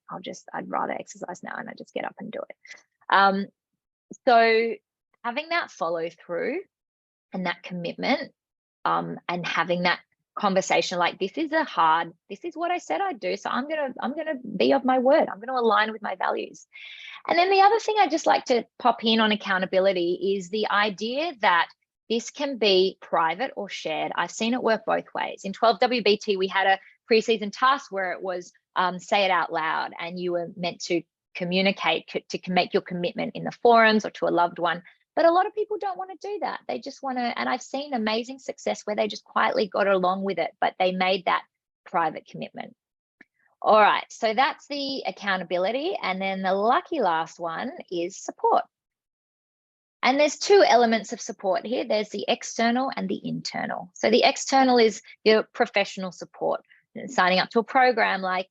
I'd rather exercise now. And I just get up and do it. So having that follow through and that commitment, and having that conversation, like, this is what I said I'd do. So I'm going to be of my word. I'm going to align with my values. And then the other thing I just like to pop in on accountability is the idea that this can be private or shared. I've seen it work both ways. In 12WBT, we had a preseason task where it was say it out loud, and you were meant to communicate to make your commitment in the forums or to a loved one. But a lot of people don't want to do that. They just want to, and I've seen amazing success where they just quietly got along with it, but they made that private commitment. All right, so that's the accountability. And then the lucky last one is support. And there's 2 elements of support here. There's the external and the internal. So the external is your professional support, signing up to a program like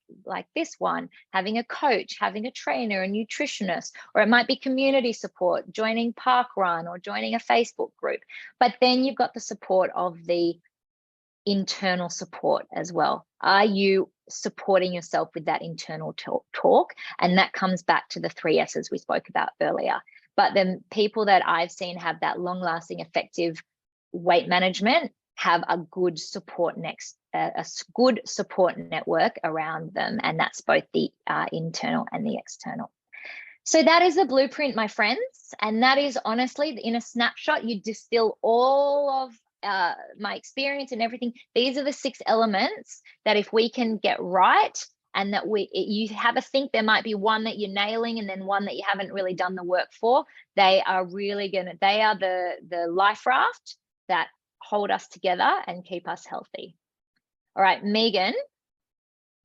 this one, having a coach, having a trainer, a nutritionist, or it might be community support, joining Parkrun or joining a Facebook group. But then you've got the support of the internal support as well. Are you supporting yourself with that internal talk? And that comes back to the 3 S's we spoke about earlier. But the people that I've seen have that long-lasting, effective weight management have a good support good support network around them, and that's both the internal and the external. So that is the blueprint, my friends, and that is honestly, in a snapshot, you distill all of my experience and everything. These are the 6 elements that if we can get right, and that you have a think, there might be one that you're nailing and then one that you haven't really done the work for. They are the life raft that hold us together and keep us healthy. All right, Megan,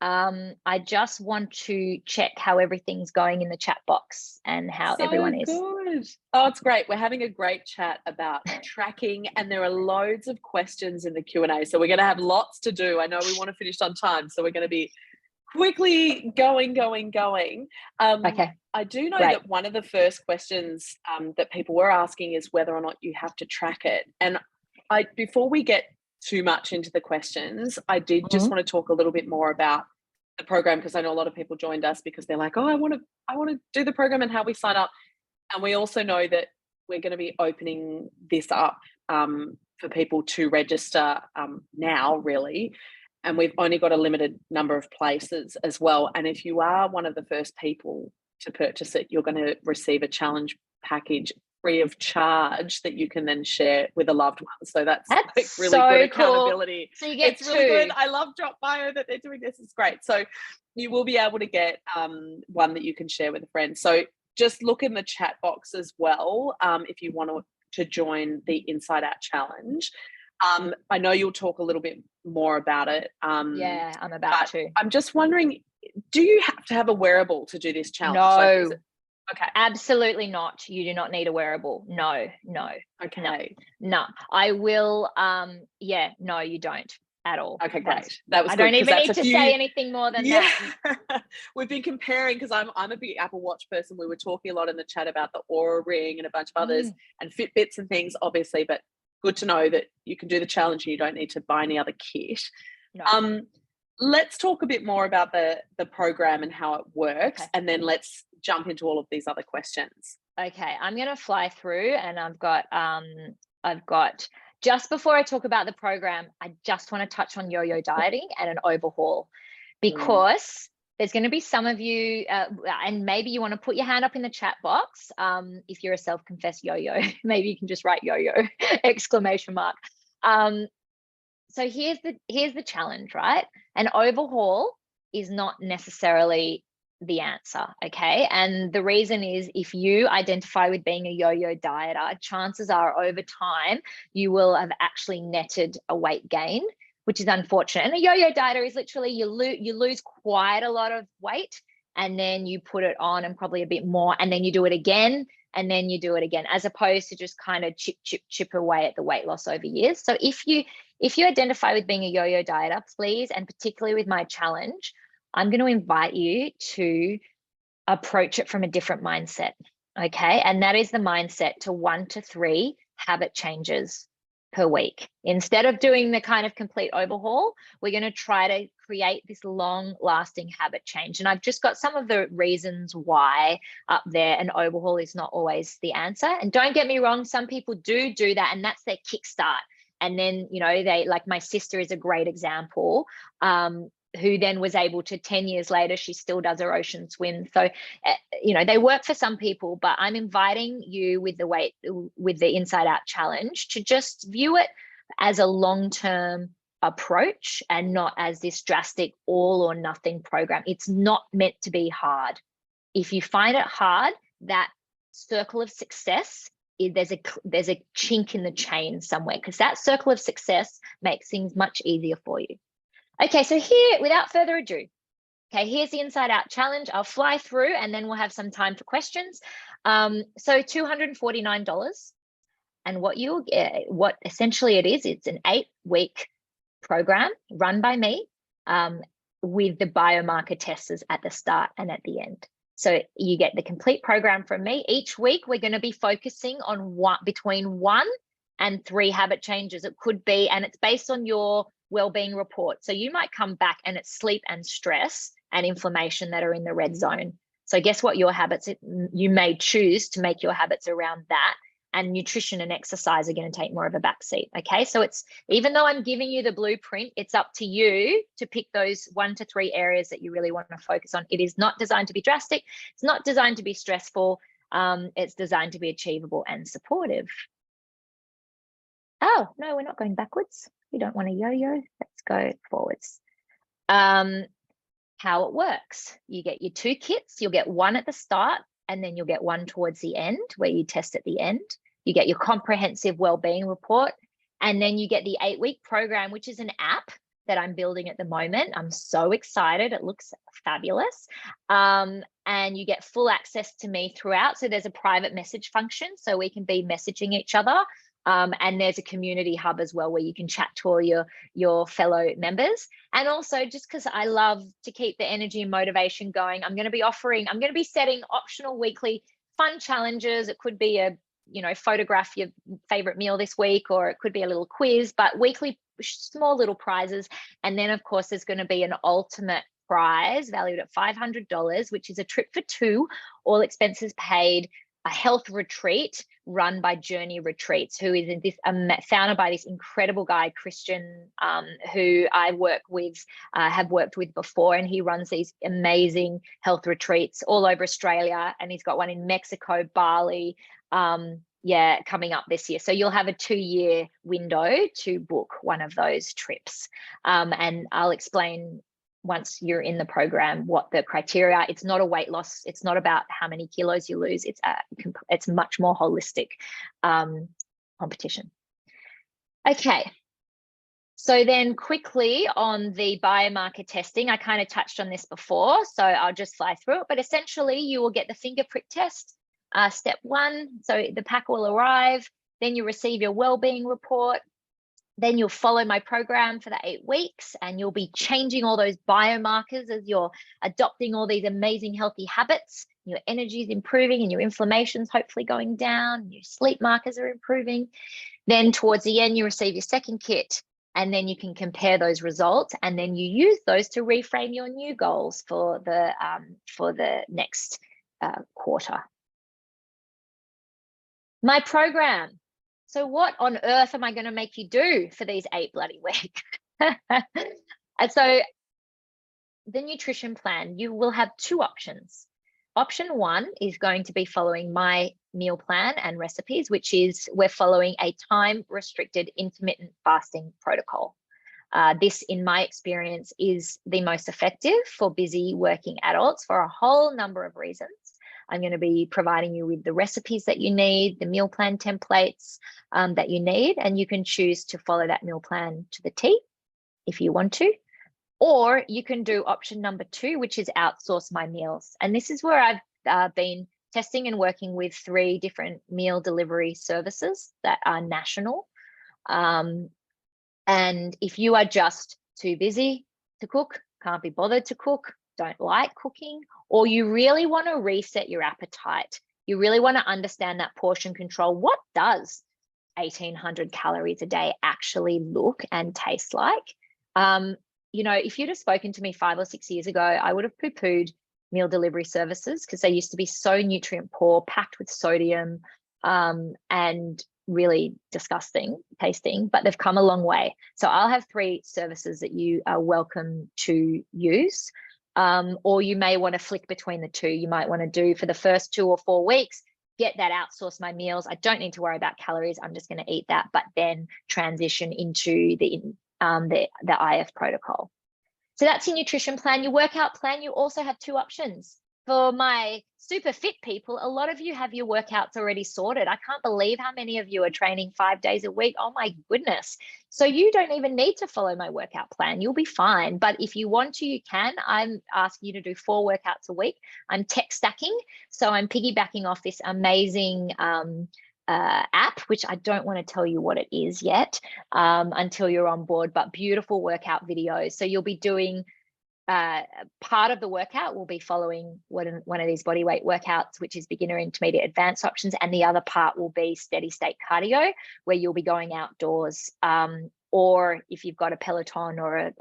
I just want to check how everything's going in the chat box and how everyone is. Good. Oh, it's great. We're having a great chat about tracking, and there are loads of questions in the Q&A. So we're going to have lots to do. I know we want to finish on time, so we're going to be quickly going. Okay, I do know great. that one of the first questions that people were asking is whether or not you have to track it. And before we get too much into the questions, I did just want to talk a little bit more about the program, because I know a lot of people joined us because they're like, oh, I want to do the program and how we sign up. And we also know that we're going to be opening this up for people to register now, really. And we've only got a limited number of places as well. And if you are one of the first people to purchase it, you're going to receive a challenge package free of charge that you can then share with a loved one. So that's like really so good cool. accountability. So you get it's really good. I love Drop Bio that they're doing this. It's great. So you will be able to get one that you can share with a friend. So just look in the chat box as well if you want to join the Inside Out Challenge. I know you'll talk a little bit more about it. Yeah, I'm about to. I'm just wondering, do you have to have a wearable to do this challenge? No. Okay. Absolutely not. You do not need a wearable. No. Okay. No. I will. Yeah. No, you don't at all. Okay, great. That was I good, don't even need to say anything more than that. We've been comparing, because I'm a big Apple Watch person. We were talking a lot in the chat about the Aura Ring and a bunch of others and Fitbits and things, obviously, but good to know that you can do the challenge and you don't need to buy any other kit. No. Let's talk a bit more about the program and how it works, and then let's jump into all of these other questions. Okay, I'm going to fly through, and I've got just before I talk about the program, I just want to touch on yo-yo dieting and an overhaul, because there's going to be some of you, and maybe you want to put your hand up in the chat box. If you're a self-confessed yo-yo, maybe you can just write yo-yo exclamation mark. So here's the challenge, right? An overhaul is not necessarily the answer, okay? And the reason is, if you identify with being a yo-yo dieter, chances are over time you will have actually netted a weight gain, which is unfortunate. And a yo-yo dieter is literally you lose quite a lot of weight, and then you put it on and probably a bit more, and then you do it again, and then you do it again, as opposed to just kind of chip away at the weight loss over years. So if you identify with being a yo-yo dieter, please, and particularly with my challenge, I'm going to invite you to approach it from a different mindset, okay? And that is the mindset to 1 to 3 habit changes per week. Instead of doing the kind of complete overhaul, we're going to try to create this long-lasting habit change. And I've just got some of the reasons why up there. An overhaul is not always the answer. And don't get me wrong, some people do that, and that's their kickstart. And then, they, like my sister is a great example, who then was able to 10 years later, she still does her ocean swim. So, they work for some people, but I'm inviting you with the Inside Out Challenge to just view it as a long-term approach and not as this drastic all or nothing program. It's not meant to be hard. If you find it hard, that circle of success, there's a chink in the chain somewhere, because that circle of success makes things much easier for you. Okay, so here, without further ado, okay, here's the Inside Out Challenge. I'll fly through and then we'll have some time for questions. So $249, and what essentially it is, it's an 8-week program run by me, with the biomarker testers at the start and at the end. So you get the complete program from me. Each week, we're going to be focusing on between 1 and 3 habit changes. It could be, and it's based on your wellbeing report. So you might come back and it's sleep and stress and inflammation that are in the red zone. So guess what? Your habits, you may choose to make your habits around that, and nutrition and exercise are going to take more of a backseat. Okay, so it's, even though I'm giving you the blueprint, it's up to you to pick those 1 to 3 areas that you really want to focus on. It is not designed to be drastic. It's not designed to be stressful. It's designed to be achievable and supportive. Oh, no, we're not going backwards. We don't want a yo-yo. Let's go forwards. How it works. You get your 2 kits. You'll get 1 at the start, and then you'll get 1 towards the end where you test at the end. You get your comprehensive wellbeing report, and then you get the 8-week program, which is an app that I'm building at the moment. I'm so excited. It looks fabulous. And you get full access to me throughout. So there's a private message function, so we can be messaging each other And there's a community hub as well where you can chat to all your fellow members. And also, just because I love to keep the energy and motivation going, I'm going to be setting optional weekly fun challenges. It could be photograph your favorite meal this week, or it could be a little quiz, but weekly small little prizes. And then of course there's going to be an ultimate prize valued at $500, which is a trip for two, all expenses paid, a health retreat run by Journey Retreats, who is in this founded by this incredible guy, Christian, who I have worked with before, and he runs these amazing health retreats all over Australia, and he's got one in Mexico, Bali, coming up this year. So you'll have a 2-year window to book one of those trips, and I'll explain once you're in the program what the criteria. It's not a weight loss, it's not about how many kilos you lose, it's much more holistic competition. Okay, so then quickly on the biomarker testing, I kind of touched on this before, so I'll just fly through it, but essentially you will get the finger prick test, step 1. So the pack will arrive, then you receive your wellbeing report. Then you'll follow my program for the 8 weeks, and you'll be changing all those biomarkers as you're adopting all these amazing healthy habits. Your energy is improving and your inflammation's hopefully going down. Your sleep markers are improving. Then towards the end, you receive your second kit, and then you can compare those results, and then you use those to reframe your new goals for the next quarter. My program. So what on earth am I going to make you do for these 8 bloody weeks? And so the nutrition plan, you will have 2 options. Option 1 is going to be following my meal plan and recipes, which is we're following a time-restricted intermittent fasting protocol. This, in my experience, is the most effective for busy working adults for a whole number of reasons. I'm going to be providing you with the recipes that you need, the meal plan templates that you need, and you can choose to follow that meal plan to the T if you want to. Or you can do option number 2, which is outsource my meals. And this is where I've been testing and working with 3 different meal delivery services that are national. And if you are just too busy to cook, can't be bothered to cook, don't like cooking, or you really want to reset your appetite, you really want to understand that portion control, what does 1,800 calories a day actually look and taste like? If you'd have spoken to me 5 or 6 years ago, I would have poo-pooed meal delivery services because they used to be so nutrient poor, packed with sodium, and really disgusting tasting, but they've come a long way. So I'll have 3 services that you are welcome to use. Or you may want to flick between the 2. You might want to do for the first 2 or 4 weeks, get that outsource my meals. I don't need to worry about calories. I'm just going to eat that, but then transition into the IF protocol. So that's your nutrition plan. Your workout plan, you also have 2 options. For my super fit people, a lot of you have your workouts already sorted. I can't believe how many of you are training 5 days a week. Oh my goodness. So you don't even need to follow my workout plan. You'll be fine. But if you want to, you can. I'm asking you to do 4 workouts a week. I'm tech stacking. So I'm piggybacking off this amazing app, which I don't want to tell you what it is yet until you're on board, but beautiful workout videos. So you'll be doing part of the workout will be following one of these body weight workouts, which is beginner, intermediate, advanced options. And the other part will be steady state cardio, where you'll be going outdoors. Or if you've got a Peloton or a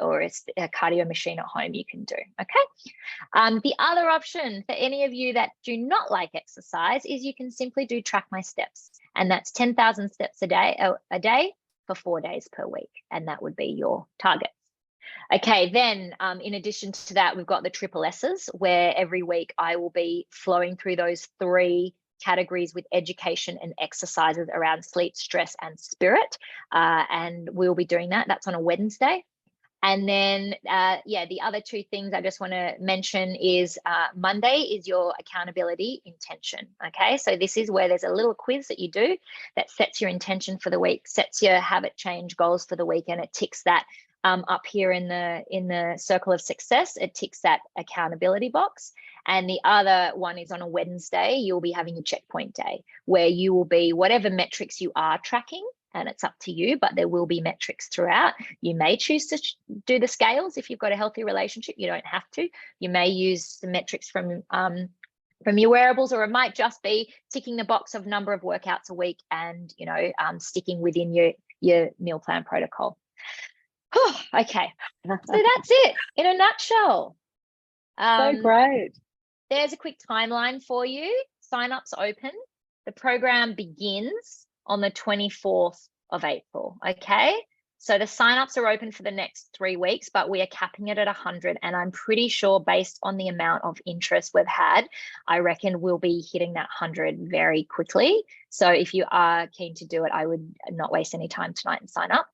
cardio machine at home, you can do, okay? The other option for any of you that do not like exercise is you can simply do track my steps. And that's 10,000 steps a day for 4 days per week. And that would be your target. Okay, then in addition to that, we've got the triple S's, where every week I will be flowing through those 3 categories with education and exercises around sleep, stress, and spirit. And we'll be doing that. That's on a Wednesday. And then, the other 2 things I just want to mention is Monday is your accountability intention. Okay, so this is where there's a little quiz that you do that sets your intention for the week, sets your habit change goals for the week, and it ticks that up here in the circle of success. It ticks that accountability box. And the other one is on a Wednesday, you'll be having a checkpoint day where you will be whatever metrics you are tracking, and it's up to you, but there will be metrics throughout. You may choose to do the scales if you've got a healthy relationship. You don't have to. You may use the metrics from your wearables, or it might just be ticking the box of number of workouts a week and, you know, sticking within your meal plan protocol. Oh, okay, so that's it in a nutshell. So great. There's a quick timeline for you. Sign-ups open. The program begins on the 24th of April, okay? So the sign-ups are open for the next 3 weeks, but we are capping it at 100. And I'm pretty sure based on the amount of interest we've had, I reckon we'll be hitting that 100 very quickly. So if you are keen to do it, I would not waste any time tonight and sign up.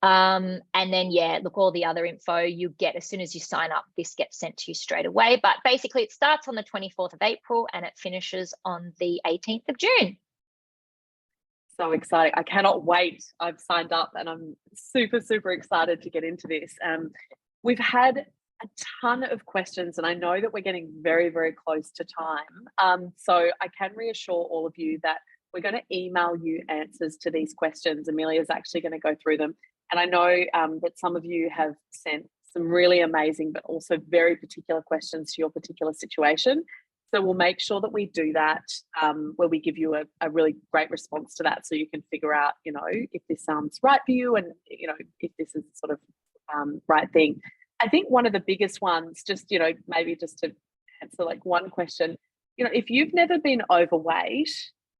And then, yeah, look, all the other info you get as soon as you sign up, this gets sent to you straight away. But basically it starts on the 24th of April and it finishes on the 18th of June. So exciting. I cannot wait. I've signed up and I'm super, super excited to get into this. We've had a ton of questions and I know that we're getting very, very close to time. So I can reassure all of you that we're going to email you answers to these questions. Amelia is actually going to go through them. And I know that some of you have sent some really amazing, but also very particular questions to your particular situation. So we'll make sure that we do that where we give you a really great response to that so you can figure out, you know, if this sounds right for you and, you know, if this is sort of right thing. I think one of the biggest ones, just, you know, maybe just to answer like one question, you know, if you've never been overweight,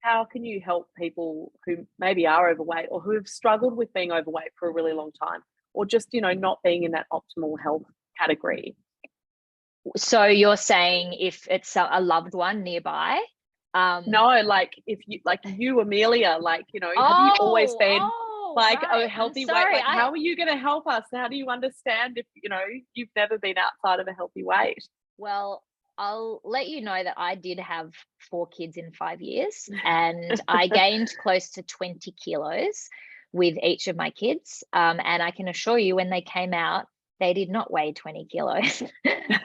how can you help people who maybe are overweight or who have struggled with being overweight for a really long time or just, you know, not being in that optimal health category? So you're saying if it's a loved one nearby? No, like if you, Amelia, like, you know, have you always been like right. a healthy weight? Like, how are you going to help us? How do you understand if, you know, you've never been outside of a healthy weight? Well, I'll let you know that I did have 4 kids in 5 years and I gained close to 20 kilos with each of my kids. And I can assure you when they came out, they did not weigh 20 kilos.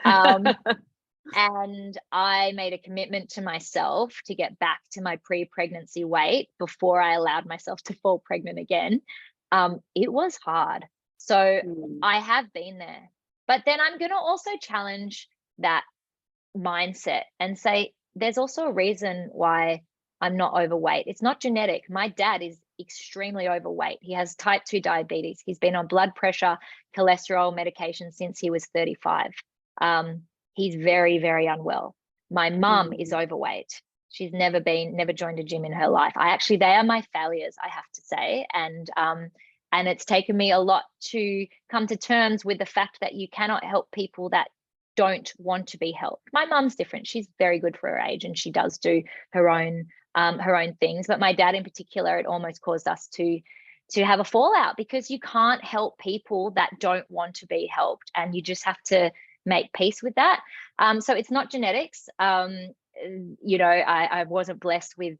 And I made a commitment to myself to get back to my pre-pregnancy weight before I allowed myself to fall pregnant again. It was hard. So I have been there. But then I'm going to also challenge that mindset and say, there's also a reason why I'm not overweight. It's not genetic. My dad is extremely overweight. He has type 2 diabetes. He's been on blood pressure, cholesterol medication since he was 35. He's very, very unwell. My mum is overweight. She's never joined a gym in her life. They are my failures, I have to say. And it's taken me a lot to come to terms with the fact that you cannot help people that don't want to be helped. My mum's different. She's very good for her age and she does do her own things. But my dad in particular, it almost caused us to have a fallout because you can't help people that don't want to be helped. And you just have to make peace with that. So it's not genetics. You know, I wasn't blessed with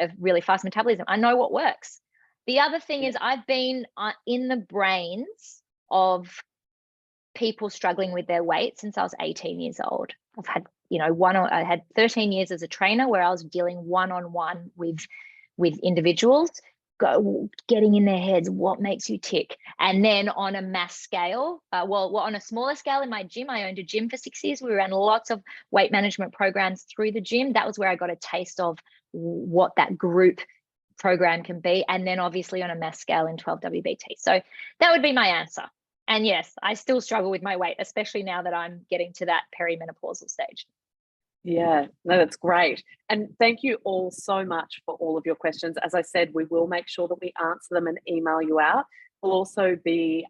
a really fast metabolism. I know what works. The other thing is I've been in the brains of people struggling with their weight since I was 18 years old. I've had, you know, I had 13 years as a trainer where I was dealing one-on-one with individuals, getting in their heads, what makes you tick? And then on a mass scale, on a smaller scale in my gym, I owned a gym for 6 years. We ran lots of weight management programs through the gym. That was where I got a taste of what that group program can be. And then obviously on a mass scale in 12 WBT. So that would be my answer. And yes, I still struggle with my weight, especially now that I'm getting to that perimenopausal stage. Yeah, no, that's great. And thank you all so much for all of your questions. As I said, we will make sure that we answer them and email you out. We'll also be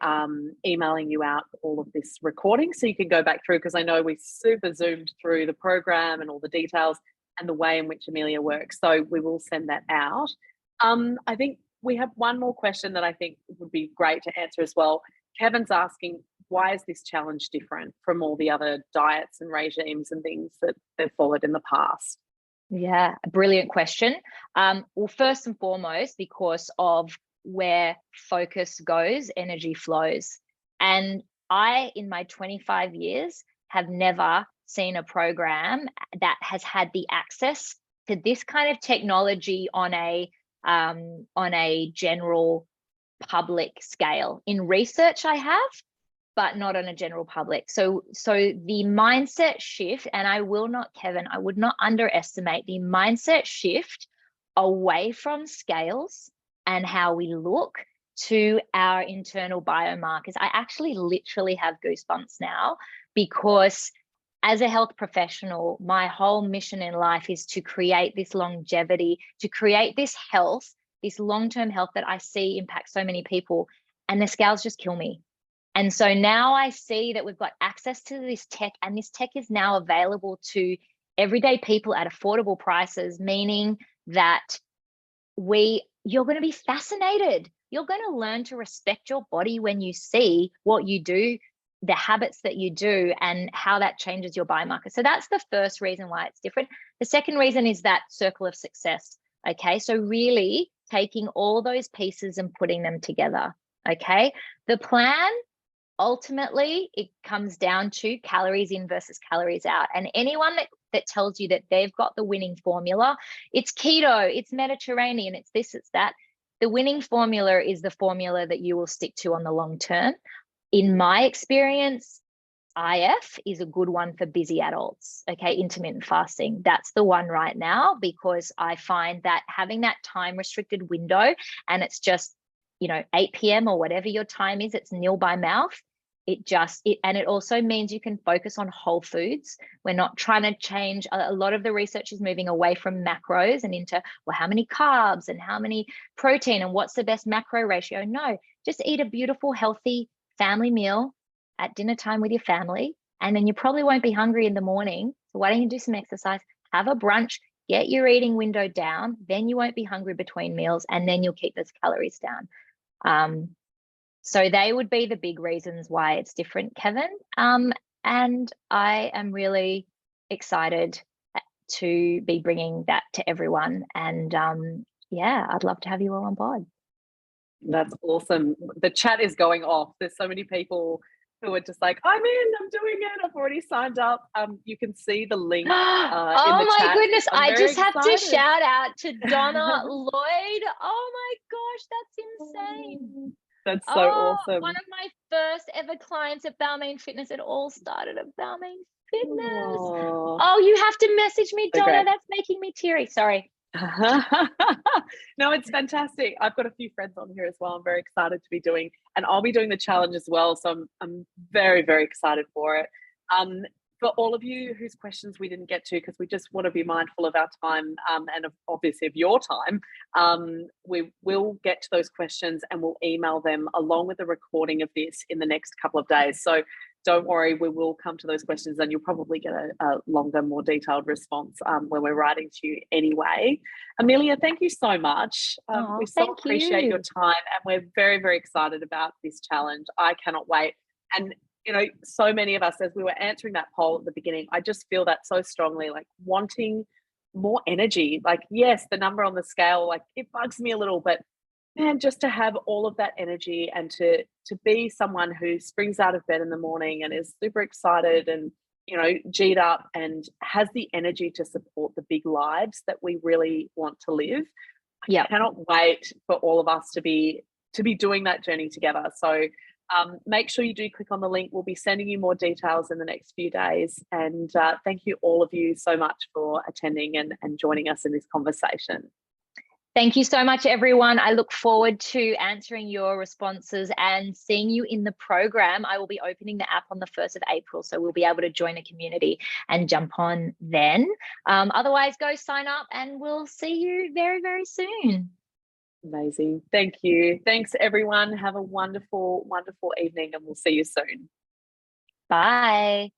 emailing you out all of this recording so you can go back through, because I know we super zoomed through the program and all the details and the way in which Amelia works. So we will send that out. I think we have one more question that I think would be great to answer as well. Kevin's asking, why is this challenge different from all the other diets and regimes and things that they've followed in the past? Yeah, a brilliant question. Well, first and foremost, because of where focus goes, energy flows. And I, in my 25 years, have never seen a program that has had the access to this kind of technology on a general public scale. In research I have, but not on a general public. So the mindset shift, and I would not underestimate the mindset shift away from scales and how we look to our internal biomarkers. I actually literally have goosebumps now, because as a health professional, my whole mission in life is to create this longevity, to create this health, this long-term health that I see impact so many people, and the scales just kill me. And so now I see that we've got access to this tech, and this tech is now available to everyday people at affordable prices, meaning that you're going to be fascinated. You're going to learn to respect your body when you see what you do, the habits that you do, and how that changes your biomarker. So that's the first reason why it's different. The second reason is that circle of success. Okay, so really taking all those pieces and putting them together. Okay, the plan, ultimately, it comes down to calories in versus calories out. And anyone that tells you that they've got the winning formula, it's keto, it's Mediterranean, it's this, it's that. The winning formula is the formula that you will stick to on the long term. In my experience, IF is a good one for busy adults. Okay, intermittent fasting, that's the one right now, because I find that having that time restricted window, and it's just 8 p.m. or whatever your time is, it's nil by mouth. And it also means you can focus on whole foods. We're not trying to change. A lot of the research is moving away from macros and into, well, how many carbs and how many protein and what's the best macro ratio? No, just eat a beautiful, healthy family meal at dinner time with your family, and then you probably won't be hungry in the morning. So why don't you do some exercise, have a brunch, get your eating window down, then you won't be hungry between meals, and then you'll keep those calories down. So they would be the big reasons why it's different, Kevin. And I am really excited to be bringing that to everyone. And yeah, I'd love to have you all on board. That's awesome. The chat is going off. There's so many people who are just like, I'm doing it. I've already signed up. You can see the link in the chat. Oh my goodness. I just have to excited. shout out to Donna Lloyd. Oh my gosh, that's insane. That's so awesome. One of my first ever clients at Balmain Fitness. It all started at Balmain Fitness. Oh, you have to message me, Donna. Great. That's making me teary. Sorry. No, it's fantastic. I've got a few friends on here as well. I'm very excited to be doing, and I'll be doing the challenge as well. So I'm very, very excited for it. For all of you whose questions we didn't get to, because we just want to be mindful of our time and obviously of your time, we will get to those questions and we'll email them along with the recording of this in the next couple of days. So don't worry, we will come to those questions, and you'll probably get a longer, more detailed response when we're writing to you anyway. Amelia, thank you so much. We so appreciate your time, and we're very, very excited about this challenge. I cannot wait. And so many of us, as we were answering that poll at the beginning, I just feel that so strongly, like wanting more energy. Like, yes, the number on the scale, like it bugs me a little, but man, just to have all of that energy and to be someone who springs out of bed in the morning and is super excited and, G'd up and has the energy to support the big lives that we really want to live. I cannot wait for all of us to be doing that journey together. So make sure you do click on the link. We'll be sending you more details in the next few days. And thank you, all of you, so much for attending and joining us in this conversation. Thank you so much, everyone. I look forward to answering your responses and seeing you in the program. I will be opening the app on the 1st of April, so we'll be able to join a community and jump on then. Otherwise, go sign up and we'll see you very, very soon. Amazing. Thank you. Thanks, everyone. Have a wonderful, wonderful evening, and we'll see you soon. Bye.